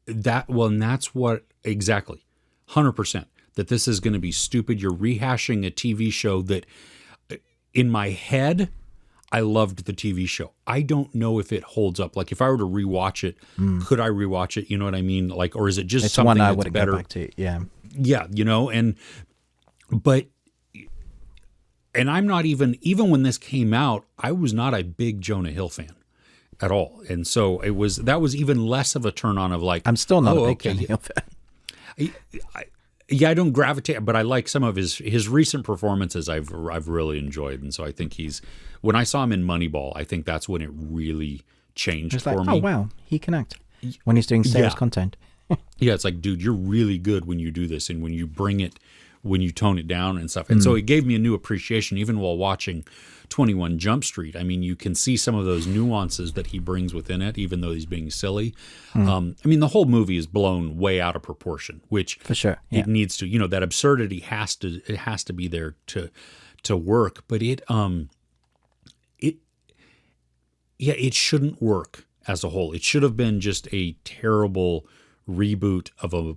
And that's what exactly, 100%. That this is going to be stupid. You're rehashing a TV show that, in my head, I loved the TV show. I don't know if it holds up. Like, if I were to rewatch it, could I rewatch it? You know what I mean? Like, or is it just something one I that's wouldn't better? Go back to. Yeah. Yeah, and I'm not even when this came out, I was not a big Jonah Hill fan at all. And so that was even less of a turn on of like, I'm still not a big Jonah Hill fan. I don't gravitate, but I like some of his recent performances. I've really enjoyed, and so I think when I saw him in Moneyball, I think that's when it really changed for me. Oh wow, he can act when he's doing serious content. Yeah, it's like, dude, you're really good when you do this, and when you bring it, when you tone it down and stuff. And so it gave me a new appreciation, even while watching 21 Jump Street. I mean, you can see some of those nuances that he brings within it, even though he's being silly. The whole movie is blown way out of proportion, which for sure it needs to. That absurdity has to be there to work. But it shouldn't work as a whole. It should have been just a terrible reboot of a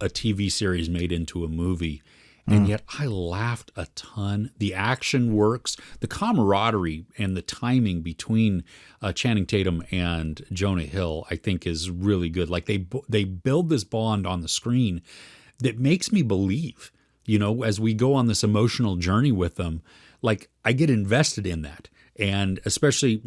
TV series made into a movie. And yet I laughed a ton. The action works. The camaraderie and the timing between Channing Tatum and Jonah Hill, I think, is really good. Like, they build this bond on the screen that makes me believe, as we go on this emotional journey with them, like, I get invested in that. And especially,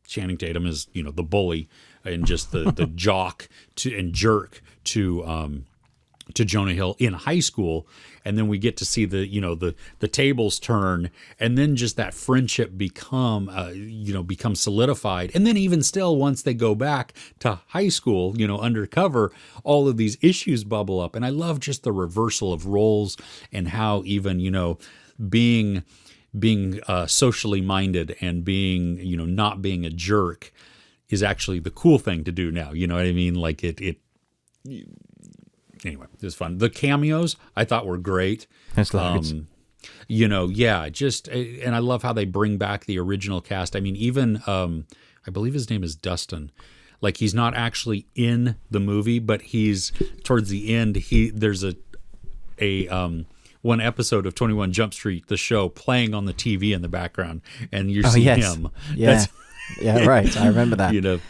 Channing Tatum is, the bully and just the jock and jerk to Jonah Hill in high school, and then we get to see the tables turn, and then just that friendship become solidified, and then even still, once they go back to high school, undercover, all of these issues bubble up, and I love just the reversal of roles and how even being socially minded and being not being a jerk is actually the cool thing to do now. You know what I mean? Like anyway, it was fun. The cameos I thought were great. That's loads. And I love how they bring back the original cast. I mean, even I believe his name is Dustin. Like, he's not actually in the movie, but he's towards the end. There's a one episode of 21 Jump Street, the show, playing on the TV in the background, and you see him. Yeah, right. I remember that.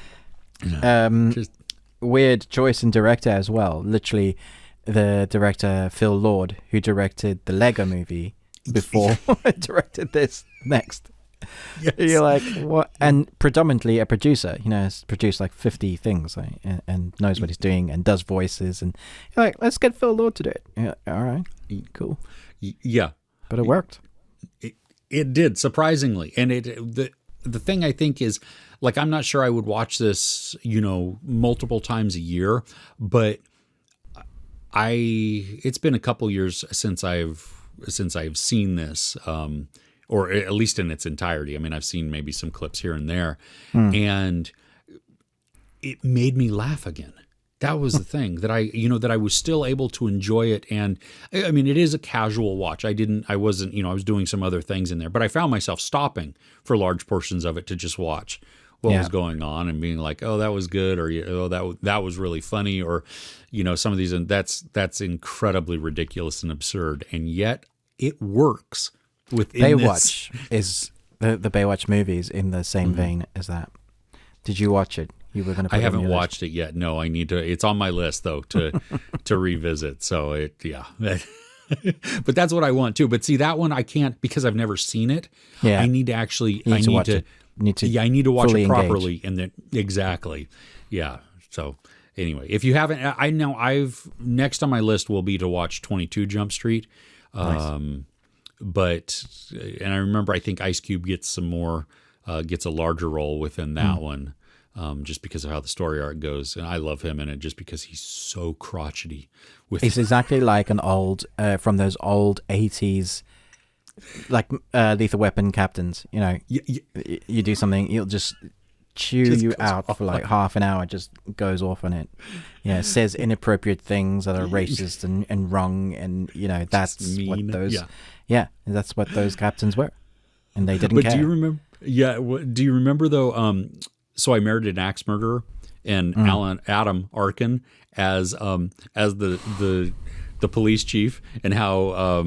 Weird choice in director as well. Literally, the director Phil Lord, who directed the Lego Movie before, directed this next. Yes. You're like, what? And predominantly a producer, has produced like 50 things, and knows what he's doing and does voices. And you're like, let's get Phil Lord to do it. Like, all right, cool. Yeah, but it worked. It did, surprisingly. And the thing I think is, like, I'm not sure I would watch this, multiple times a year, but it's been a couple years since I've seen this, or at least in its entirety. I mean, I've seen maybe some clips here and there, and it made me laugh again. That was the thing, that I was still able to enjoy it. And I mean, it is a casual watch. I was doing some other things in there, but I found myself stopping for large portions of it to just watch what was going on and being like, oh, that was good. Or, oh, that was really funny. Or, some of these, and that's incredibly ridiculous and absurd. And yet it works within Baywatch is the Baywatch movies in the same vein as that. Did you watch it? You were going to. I haven't watched it yet. No, I need to. It's on my list though to revisit. So yeah. But that's what I want too. But see, that one I can't because I've never seen it. Yeah, I need to actually. I need to watch it properly, engage. and then exactly. Yeah. So anyway, if you haven't, I know next on my list will be to watch 22 Jump Street. Nice. But I remember I think Ice Cube gets gets a larger role within that one. Just because of how the story arc goes. And I love him in it just because he's so crotchety. He's exactly like an old, from those old 80s, like Lethal Weapon captains. You know, you do something, he'll just chew you out for like half an hour, just goes off on it. Yeah, says inappropriate things that are racist and wrong. And, you know, that's what those, that's what those captains were. And they didn't care. Do you remember? Yeah. Do you remember though, So I Married an Axe Murderer and Adam Arkin as the police chief, and how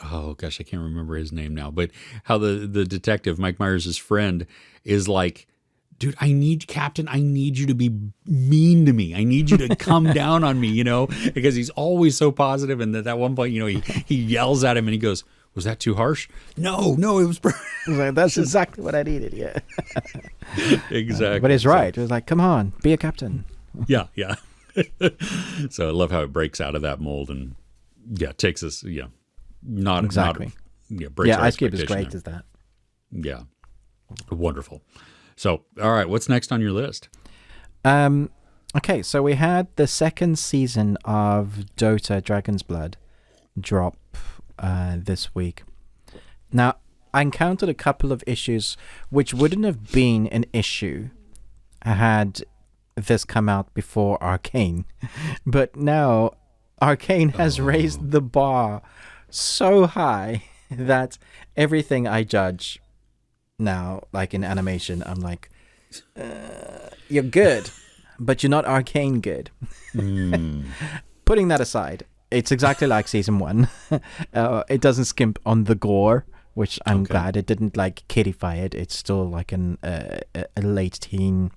oh gosh, I can't remember his name now, but how the detective, Mike Myers' friend, is like, dude, I need you to be mean to me. I need you to come down on me, you know, because he's always so positive. And at one point, you know, he yells at him and he goes, "Was that too harsh?" No, it was like, that's exactly what I needed. Yeah. Exactly. But it's right. It was like, come on, be a captain. Yeah. So I love how it breaks out of that mold and takes us, not exactly. Breaks our Ice Cube is expectation great as that. Yeah. Wonderful. So, all right, what's next on your list? Okay, so we had the second season of Dota Dragon's Blood drop this week. Now, I encountered a couple of issues which wouldn't have been an issue had this come out before Arcane. But now Arcane has raised the bar so high that everything I judge now, like in animation, I'm like, you're good, but you're not Arcane good. Putting that aside, it's exactly like season 1. It doesn't skimp on the gore, which I'm glad. It didn't like kiddify it. It's still like a late teen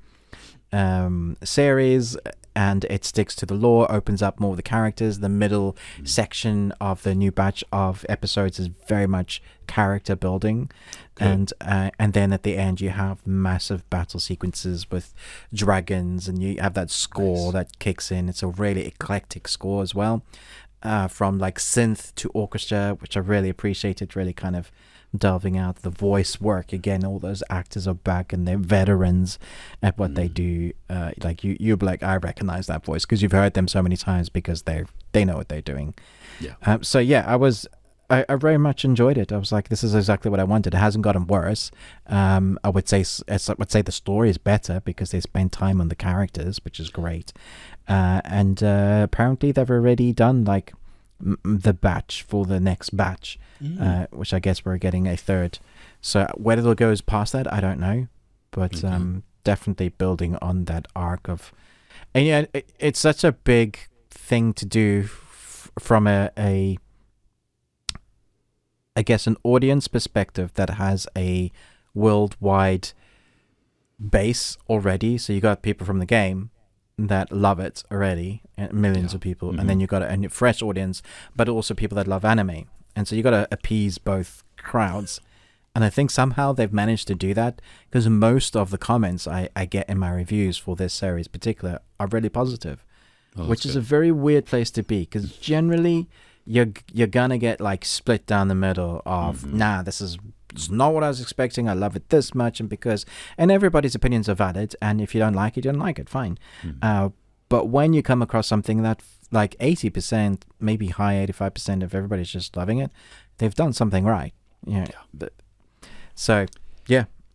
series, and it sticks to the lore, opens up more of the characters. The middle section of the new batch of episodes is very much character building. And then at the end you have massive battle sequences with dragons, and you have that score that kicks in. It's a really eclectic score as well, from like synth to orchestra, which I really appreciated. Really kind of delving out the voice work again. All those actors are back and they're veterans at what they do. Like you're like, I recognize that voice because you've heard them so many times because they know what they're doing. So I very much enjoyed it. I was like, this is exactly what I wanted. It hasn't gotten worse. I would say the story is better because they spend time on the characters, which is great. And apparently they've already done like the batch for the next batch, which I guess we're getting a third. So whether it goes past that, I don't know. But definitely building on that arc of... And yeah, it's such a big thing to do from I guess an audience perspective that has a worldwide base already. So you got people from the game that love it already, and millions of people, and then you got a fresh audience, but also people that love anime. And so you got to appease both crowds. And I think somehow they've managed to do that, because most of the comments I get in my reviews for this series in particular are really positive, which is a very weird place to be, because generally you're gonna get like split down the middle of this is not what I was expecting, I love it this much, and everybody's opinions are valid, and if you don't like it, you don't like it, fine. But when you come across something that like 80%, maybe high 85% of everybody's just loving it, they've done something right. So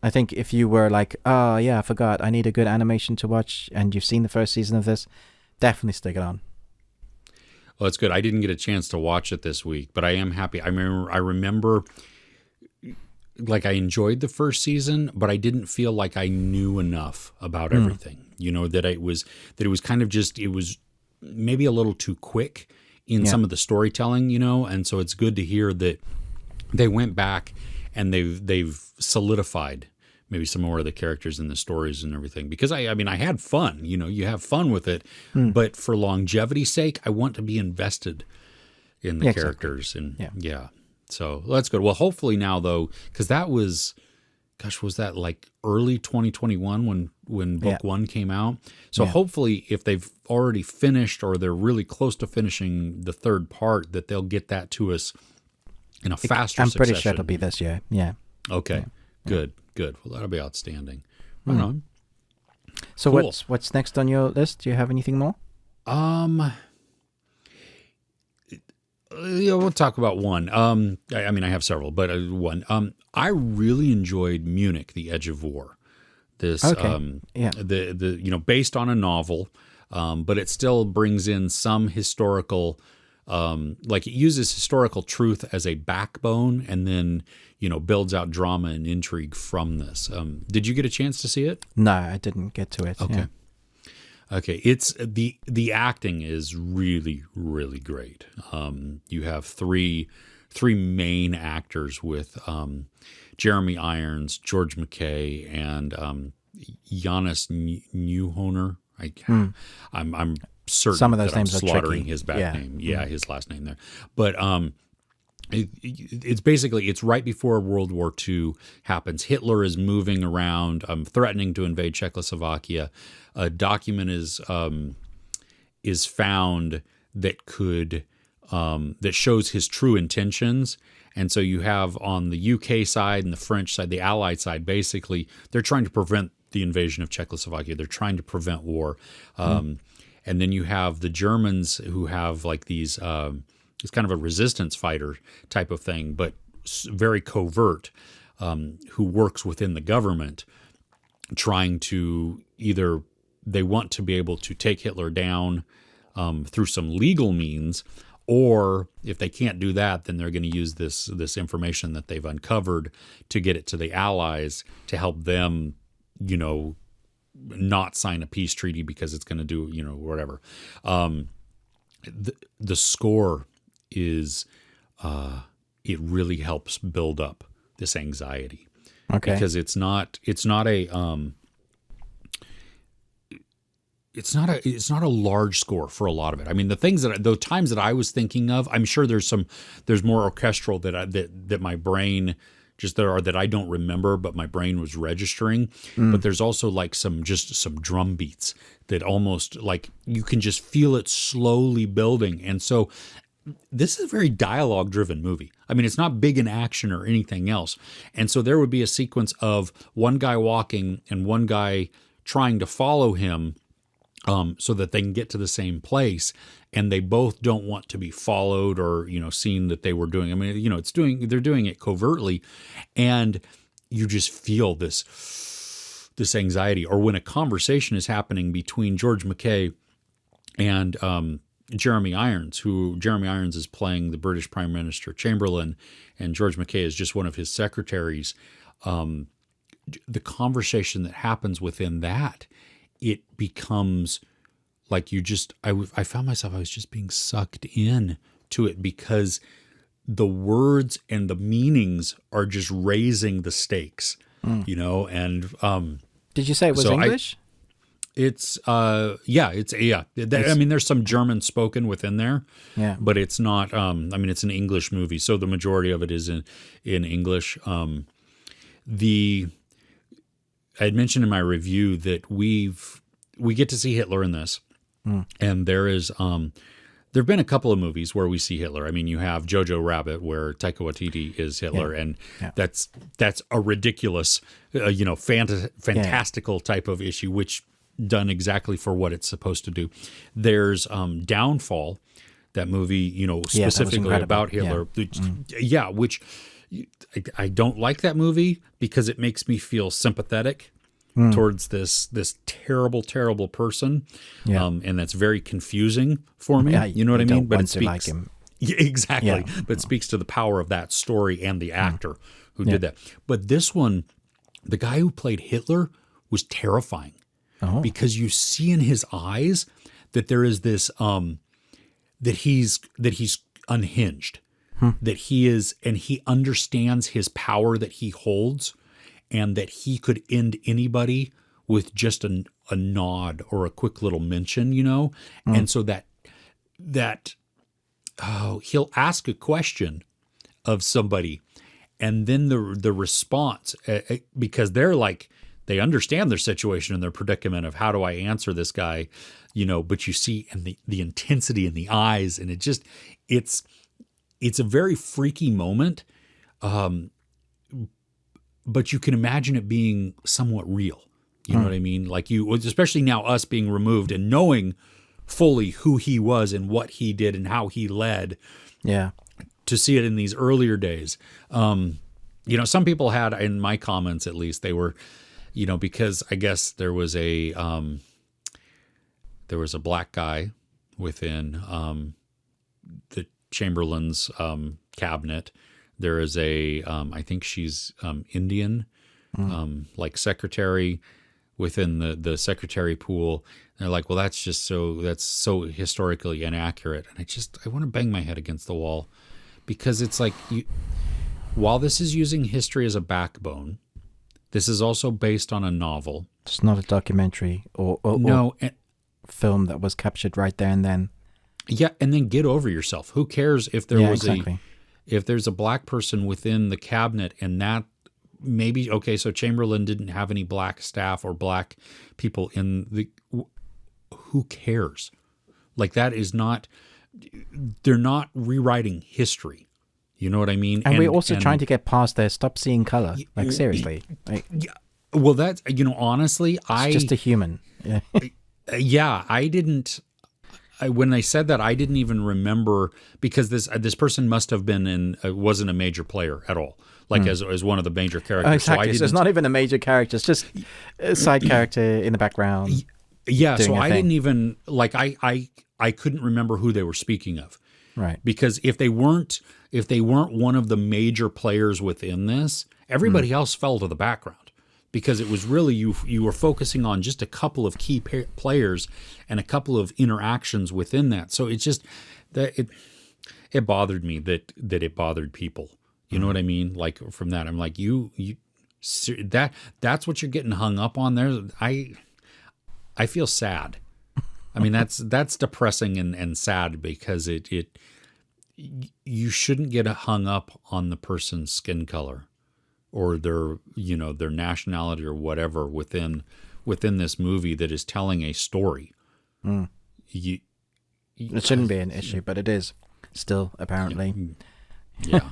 I think if you were like, I forgot, I need a good animation to watch, and you've seen the first season of this, definitely stick it on. Well, it's good. I didn't get a chance to watch it this week, but I am happy. I remember like I enjoyed the first season, but I didn't feel like I knew enough about everything. You know, that it was kind of just, it was maybe a little too quick in some of the storytelling, and so it's good to hear that they went back and they've solidified maybe some more of the characters and the stories and everything. Because I mean, I had fun, you have fun with it, but for longevity's sake, I want to be invested in the characters. And so that's good. Well, hopefully now though, because that was, was that like early 2021 when book one came out? So hopefully if they've already finished or they're really close to finishing the third part, that they'll get that to us in a faster I'm pretty succession. sure it'll be this year. Yeah. Okay. Good. Well, that'll be outstanding. Right on. So Cool. what's next on your list? Do you have anything more? We'll talk about one. I mean, I have several, but one. I really enjoyed Munich, The Edge of War. This, based on a novel, but it still brings in some historical, it uses historical truth as a backbone, and then builds out drama and intrigue from this. Did you get a chance to see it? No, I didn't get to it. Okay. Yeah. Okay, it's the acting is really, really great. You have three main actors with Jeremy Irons, George McKay, and Giannis Newhoner. I'm certain some of those that names I'm are slaughtering tricky. his back name. Yeah, his last name there. But it's basically, it's right before World War II happens. Hitler is moving around, threatening to invade Czechoslovakia. A document is found that could that shows his true intentions. And so you have on the UK side and the French side, the Allied side, basically they're trying to prevent the invasion of Czechoslovakia. They're trying to prevent war. And then you have the Germans who have like these. It's kind of a resistance fighter type of thing, but very covert, who works within the government, trying to either they want to be able to take Hitler down through some legal means, or if they can't do that, then they're going to use this information that they've uncovered to get it to the Allies to help them, not sign a peace treaty because it's going to do, whatever. The score is it really helps build up this anxiety, because it's not a large score for a lot of it. I mean, the times that I was thinking of, I'm sure there's more orchestral that my brain that I don't remember, but my brain was registering. But there's also like some drum beats that almost like you can just feel it slowly building. And so this is a very dialogue-driven movie. I mean, it's not big in action or anything else. And so there would be a sequence of one guy walking and one guy trying to follow him so that they can get to the same place. And they both don't want to be followed or, seen that they were doing. I mean, they're doing it covertly. And you just feel this anxiety. Or when a conversation is happening between George McKay and Jeremy Irons, who Jeremy Irons is playing the British Prime Minister Chamberlain, and George McKay is just one of his secretaries. The conversation that happens within that, it becomes like I found myself, I was just being sucked in to it because the words and the meanings are just raising the stakes, and Did you say it was English? I mean, there's some German spoken within there, but it's not. It's an English movie, so the majority of it is in English. I had mentioned in my review that we get to see Hitler in this, and there have been a couple of movies where we see Hitler. I mean, you have Jojo Rabbit, where Taika Waititi is Hitler, and that's a ridiculous, fantastical type of issue, which done exactly for what it's supposed to do. There's Downfall, that movie, specifically about Hitler. Which I don't like that movie because it makes me feel sympathetic towards this terrible, terrible person. And that's very confusing for me. You know what I mean? But it speaks, like him. Yeah, exactly. But it speaks to the power of that story and the actor who did that. But this one, the guy who played Hitler was terrifying. Because you see in his eyes that there is this he's unhinged, that he is, and he understands his power that he holds, and that he could end anybody with just a nod or a quick little mention, and so that he'll ask a question of somebody, and then the response, because they understand their situation and their predicament of how do I answer this guy, but you see, and the intensity in the eyes, and it's a very freaky moment, but you can imagine it being somewhat real. You know what I mean? Like especially now, us being removed and knowing fully who he was and what he did and how he led. Yeah. To see it in these earlier days. Some people had, in my comments at least, they were, because I guess there was a black guy within the Chamberlain's cabinet. There is I think she's Indian, like secretary within the secretary pool. And they're like, well, that's so historically inaccurate. And I want to bang my head against the wall, because it's like, while this is using history as a backbone, this is also based on a novel. It's not a documentary or film that was captured right there and then. Yeah, and then get over yourself. Who cares if there was exactly. If there's a black person within the cabinet, and that maybe, okay, so Chamberlain didn't have any black staff or black people in the, who cares? Like, that is not, they're not rewriting history. You know what I mean? And we're also trying to get past there. Stop seeing color. Like, seriously. Yeah. Well, that's, honestly, it's just a human. Yeah. Yeah, when they said that, I didn't even remember, because this person must have been wasn't a major player at all, like as one of the major characters. Exactly. So it's not even a major character. It's just a side character in the background. Yeah. So I didn't even, I couldn't remember who they were speaking of. Right. Because if they weren't one of the major players within this, everybody else fell to the background. Because it was really, you were focusing on just a couple of key players and a couple of interactions within that. So it's just that it bothered me that it bothered people. You know what I mean? Like, from that, I'm like, that's what you're getting hung up on there. I feel sad. I mean, that's depressing and sad, because you shouldn't get hung up on the person's skin color or their nationality or whatever within this movie that is telling a story. It shouldn't be an issue, but it is still, apparently. Yeah.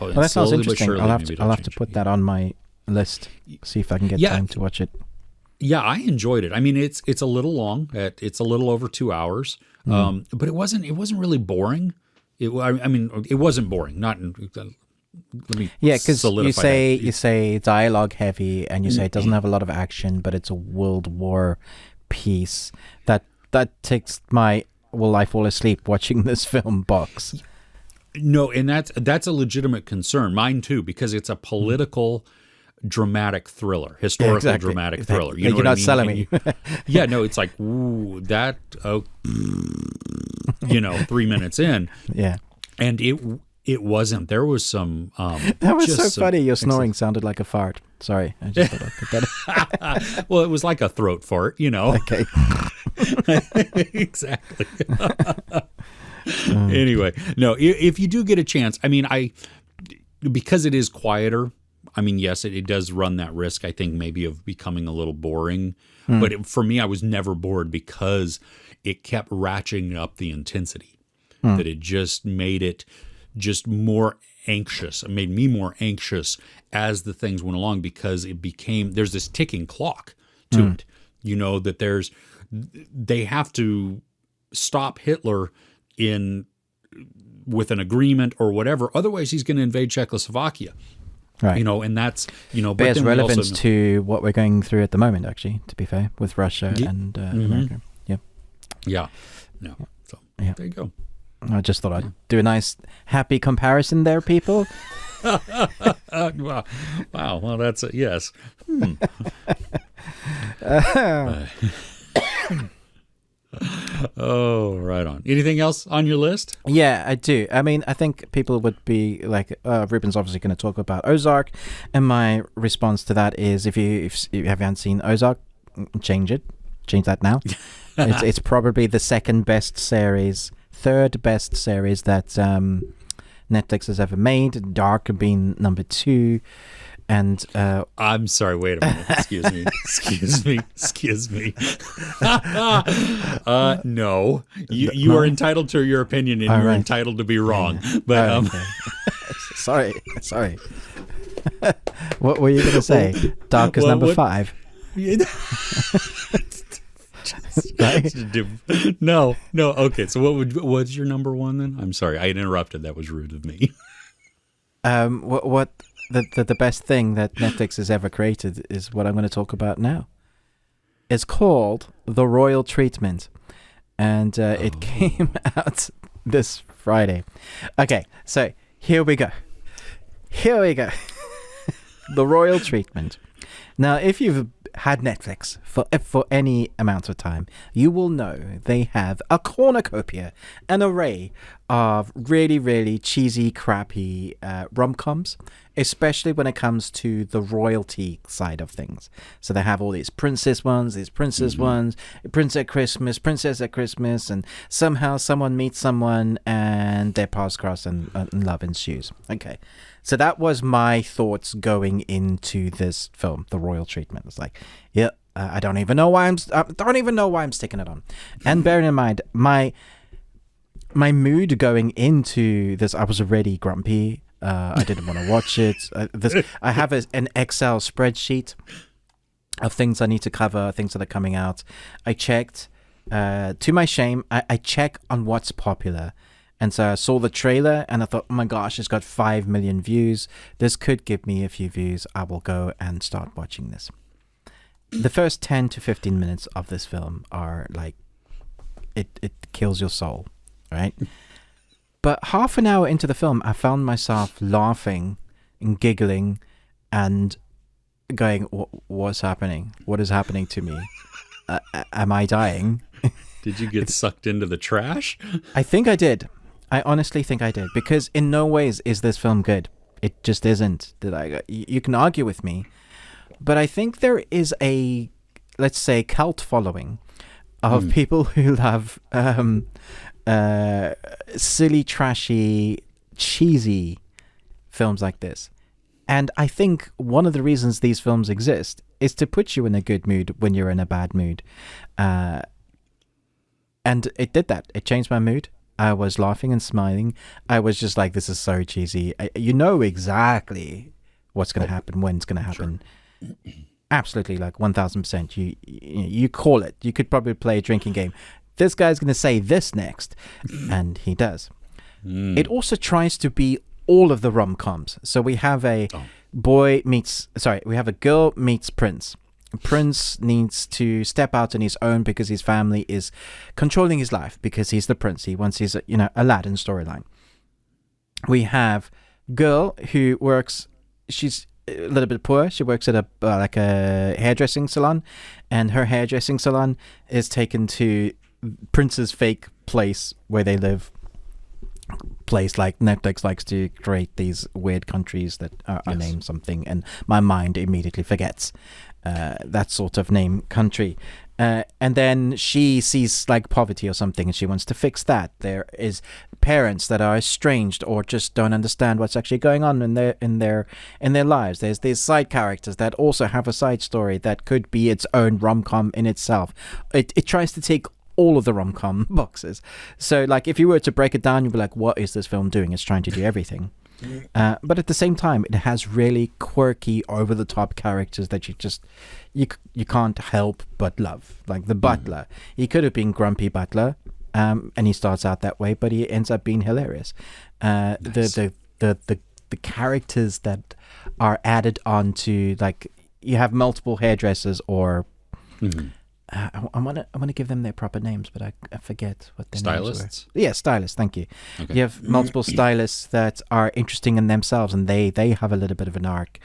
Well, that sounds interesting. I'll have to put that on my list. See if I can get time to watch it. Yeah, I enjoyed it. I mean, it's a little long. It's a little over 2 hours, but it wasn't really boring. It wasn't boring. Not. Let me because you say dialogue heavy, and you say it doesn't have a lot of action, but it's a World War piece. That takes my will I fall asleep watching this film box. No, and that's a legitimate concern, mine too, because it's a political dramatic thriller, historical dramatic thriller. You know you're not selling me. Yeah, no, it's like, ooh, 3 minutes in. Yeah. And it wasn't. There was some. That was so funny. Your snoring sounded like a fart. Sorry, I just thought I'd put that. Well, it was like a throat fart, Okay. Exactly. Anyway, no. If you do get a chance, I mean, because it is quieter. I mean, yes, it does run that risk, I think, maybe of becoming a little boring. But for me, I was never bored, because it kept ratcheting up the intensity. That it just made it just more anxious. It made me more anxious as the things went along, because there's this ticking clock to it. That they have to stop Hitler with an agreement or whatever. Otherwise, he's going to invade Czechoslovakia. Right. And that's, but bears relevance to what we're going through at the moment, actually, to be fair, with Russia and America. Yeah. Yeah. No. So there you go. I just thought I'd do a nice, happy comparison there, people. Wow. Well, that's a yes. Oh, right on. Anything else on your list? Yeah, I do. I mean, I think people would be like, Ruben's obviously going to talk about Ozark, and my response to that is, if you haven't seen Ozark, change that now. It's probably the second best series, third best series that Netflix has ever made. Dark being number 2. And I'm sorry, wait a minute. Excuse me. No. You are entitled to your opinion, and you're entitled to be wrong. But okay. Sorry. What were you going to say? Dark is number 5. No. Okay, so what's your number 1 then? I'm sorry, I interrupted. That was rude of me. What the best thing that Netflix has ever created is what I'm going to talk about now. It's called The Royal Treatment, and it came out this Friday. Okay, so here we go. The Royal Treatment. Now, if you've had Netflix for any amount of time, you will know they have a cornucopia, an array of really, really cheesy, crappy rom-coms, especially when it comes to the royalty side of things. So they have all these princess ones, Prince at Christmas, Princess at Christmas, and somehow someone meets someone and their paths cross and love ensues. Okay. So that was my thoughts going into this film, The Royal Treatment. It's like, yeah, I don't even know why I'm sticking it on. And bearing in mind, my mood going into this, I was already grumpy. I didn't want to watch it. I have an Excel spreadsheet of things I need to cover, things that are coming out. I checked. To my shame, I check on what's popular. And so I saw the trailer and I thought, oh my gosh, it's got 5 million views. This could give me a few views. I will go and start watching this. The first 10 to 15 minutes of this film are like, it kills your soul, right? But half an hour into the film, I found myself laughing and giggling and going, what's happening? What is happening to me? Am I dying? Did you get sucked into the trash? I think I did. I honestly think I did, because in no ways is this film good. It just isn't. You can argue with me, but I think there is a, let's say, cult following of people who love silly, trashy, cheesy films like this. And I think one of the reasons these films exist is to put you in a good mood when you're in a bad mood. And it did that. It changed my mood. I was laughing and smiling. I was just like, this is so cheesy. You know exactly what's going to happen, when it's going to happen. Sure. Absolutely, like 1000%. You call it. You could probably play a drinking game. This guy's going to say this next. And he does. It also tries to be all of the rom-coms. So we have a girl meets prince. Prince needs to step out on his own because his family is controlling his life, because he's the prince. He wants his, Aladdin storyline. We have girl who works, she's a little bit poor. She works at a hairdressing salon, and her hairdressing salon is taken to prince's fake place where they live. Place like Netflix likes to create these weird countries that are named something, and my mind immediately forgets that sort of name country. And then she sees like poverty or something, and she wants to fix that. There is parents that are estranged or just don't understand what's actually going on in their lives. There's these side characters that also have a side story that could be its own rom-com in itself. It tries to take all of the rom-com boxes. So like if you were to break it down, you'd be like, what is this film doing? It's trying to do everything. But at the same time, it has really quirky, over-the-top characters that you can't help but love. Like the butler. He could have been grumpy butler, and he starts out that way, but he ends up being hilarious. Nice. The characters that are added on to, like, you have multiple hairdressers or I want to give them their proper names, but I forget what their Stylists? names were. Yeah, stylists. Thank you. Okay. You have multiple stylists that are interesting in themselves, and they have a little bit of an arc.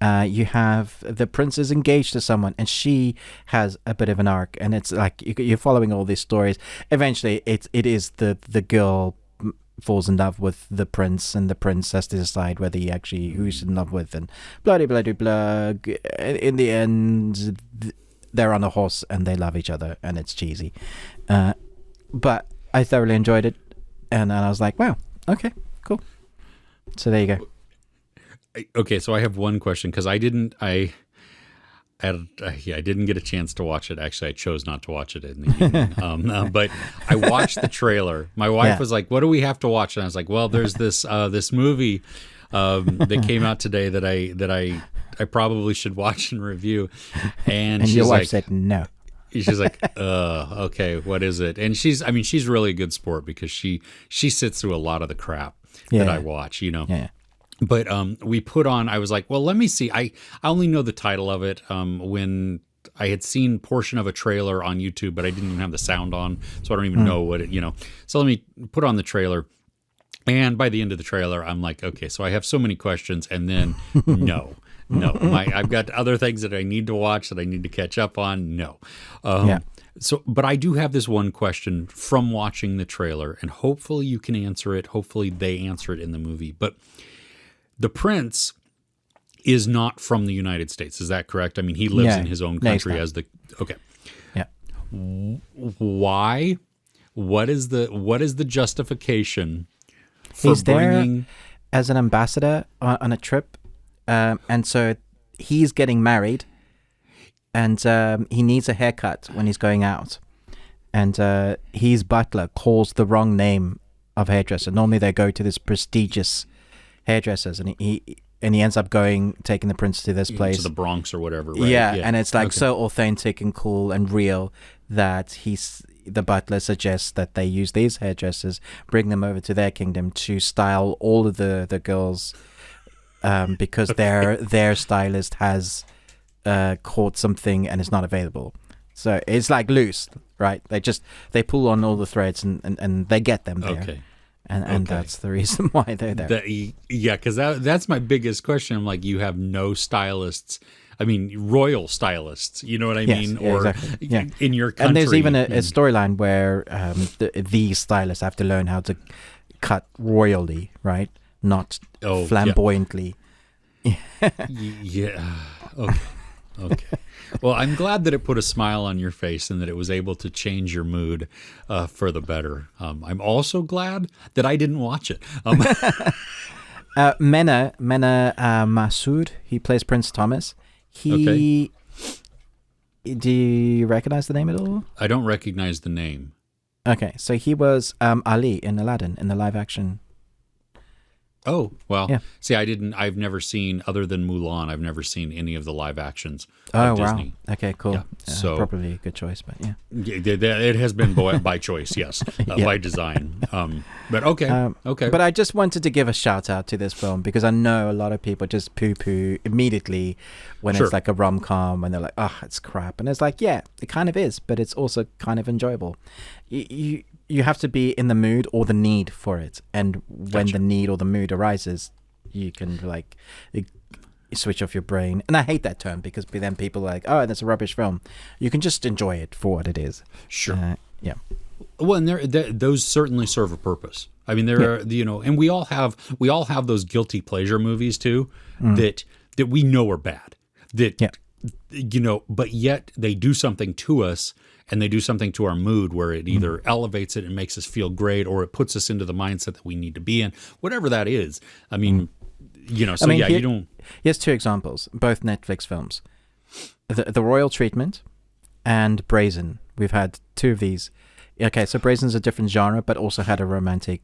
You have the prince is engaged to someone, and she has a bit of an arc, and it's like you're following all these stories. Eventually, it is the girl falls in love with the prince, and the prince has to decide whether he actually who he's in love with, and blah blah blah blah. In the end, they're on a horse and they love each other, and it's cheesy. But I thoroughly enjoyed it, and I was like, wow, okay, cool. So there you go. Okay, so I have one question because I didn't get a chance to watch it. Actually, I chose not to watch it in the evening. But I watched the trailer. My wife was like, "What do we have to watch?" And I was like, "Well, there's this movie that came out today that I probably should watch and review." And she's your wife like, said no. She's like, okay, what is it? And she's really a good sport because she sits through a lot of the crap that I watch, Yeah. But we put on, I was like, well, let me see. I only know the title of it when I had seen portion of a trailer on YouTube, but I didn't even have the sound on, so I don't even know what it, So let me put on the trailer. And by the end of the trailer, I'm like, okay, so I have so many questions, and then no. I've got other things that I need to watch that I need to catch up on. No. So, but I do have this one question from watching the trailer, and hopefully you can answer it. Hopefully they answer it in the movie. But the prince is not from the United States. Is that correct? I mean, he lives in his own country as the... Okay. Yeah. Why? What is the justification for He's bringing... there as an ambassador on a trip. And so he's getting married, and he needs a haircut when he's going out. And his butler calls the wrong name of hairdresser. Normally they go to this prestigious hairdressers, and he ends up taking the prince to this place, to the Bronx or whatever. Right? Yeah, and it's like so authentic and cool and real that the butler suggests that they use these hairdressers, bring them over to their kingdom to style all of the girls. Because their stylist has caught something and it's not available. So it's like loose, right? They pull on all the threads and they get them there. Okay. And that's the reason why they're there. Because that's my biggest question. I'm like, you have no stylists. I mean, royal stylists. You know what I mean? Yeah, or exactly. Yeah. in your country. And there's even a storyline where these stylists have to learn how to cut royally, right? Not flamboyantly. Yeah. Okay. Well, I'm glad that it put a smile on your face and that it was able to change your mood for the better. I'm also glad that I didn't watch it. Mena Masood, he plays Prince Thomas. Do you recognize the name at all? I don't recognize the name. Okay, so he was Ali in Aladdin in the live action. Oh, well, yeah. See, I've never seen, other than Mulan, I've never seen any of the live actions of of Disney. Wow. Okay, cool. Yeah, so probably a good choice, but yeah. It has been by choice, yes, by design. But okay. But I just wanted to give a shout out to this film because I know a lot of people just poo-poo immediately when it's like a rom-com and they're like, oh, it's crap. And it's like, yeah, it kind of is, but it's also kind of enjoyable. You have to be in the mood or the need for it, and when the need or the mood arises, you can like switch off your brain. And I hate that term because then people are like, oh, that's a rubbish film. You can just enjoy it for what it is. Sure. Yeah. Well, and those certainly serve a purpose. I mean, there are, and we all have those guilty pleasure movies too that we know are bad. But yet they do something to us. And they do something to our mood where it either elevates it and makes us feel great, or it puts us into the mindset that we need to be in, whatever that is. I mean, you don't. Here's two examples, both Netflix films. The Royal Treatment and Brazen. We've had two of these. Okay, so Brazen's a different genre, but also had a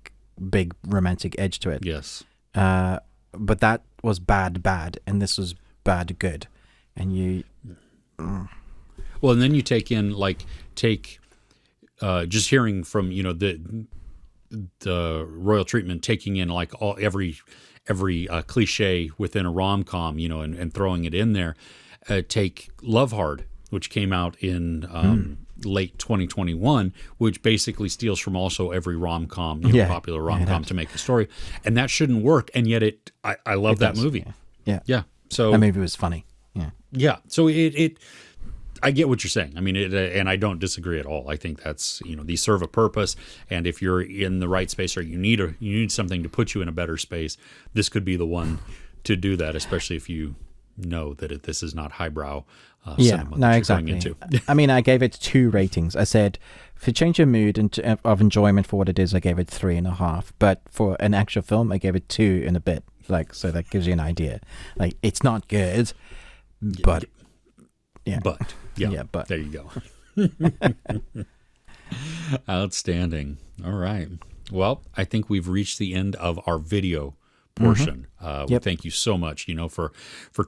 big romantic edge to it. Yes. But that was bad, and this was bad, good. And you... Well, and then you take just hearing from the Royal Treatment, taking in like every cliche within a rom-com, and throwing it in there. Take Love Hard, which came out in late 2021, which basically steals from also every rom-com, popular rom-com to make a story. And that shouldn't work. And yet I love that movie. Yeah. So that movie was funny. Yeah. So I get what you're saying. I mean, and I don't disagree at all. I think that's, these serve a purpose. And if you're in the right space or you need something to put you in a better space, this could be the one to do that, especially if you know that this is not highbrow cinema that you're going into. I mean, I gave it 2 ratings. I said, for change of mood and of enjoyment for what it is, I gave it 3.5. But for an actual film, I gave it 2 and a bit. So that gives you an idea. Like, it's not good, but but there you go. Outstanding. All right. Well, I think we've reached the end of our video portion. Thank you so much, for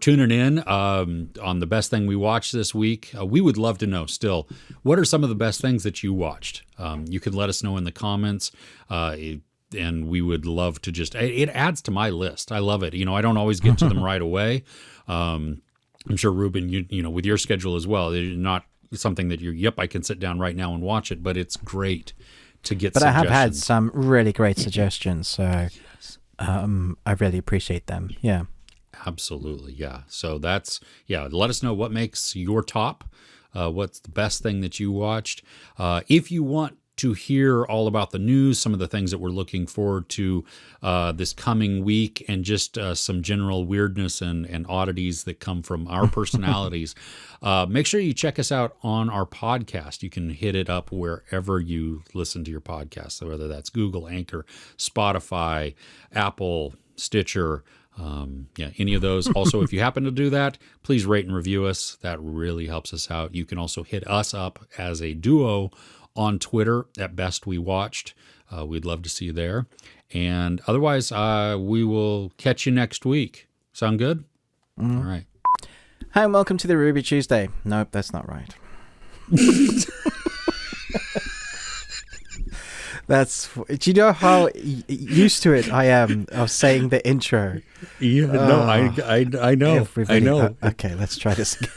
tuning in on the best thing we watched this week. We would love to know still, what are some of the best things that you watched? You can let us know in the comments. And we would love to it adds to my list. I love it. I don't always get to them right away. I'm sure Ruben, you with your schedule as well, it's not something that I can sit down right now and watch it, but it's great to get suggestions. I have had some really great suggestions, so I really appreciate them. Yeah. Absolutely. Yeah. So let us know what makes your top, what's the best thing that you watched. If you want to hear all about the news, some of the things that we're looking forward to this coming week, and just some general weirdness and oddities that come from our personalities, make sure you check us out on our podcast. You can hit it up wherever you listen to your podcast, so whether that's Google, Anchor, Spotify, Apple, Stitcher, any of those. Also, if you happen to do that, please rate and review us. That really helps us out. You can also hit us up as a duo on Twitter at Best We Watched. We'd love to see you there. And otherwise, we will catch you next week. Sound good? All right. Hi, and welcome to the Ruby Tuesday. Nope, that's not right. Do you know how used to it I am of saying the intro? Yeah, no, I know. Everybody, I know. Okay, let's try this again.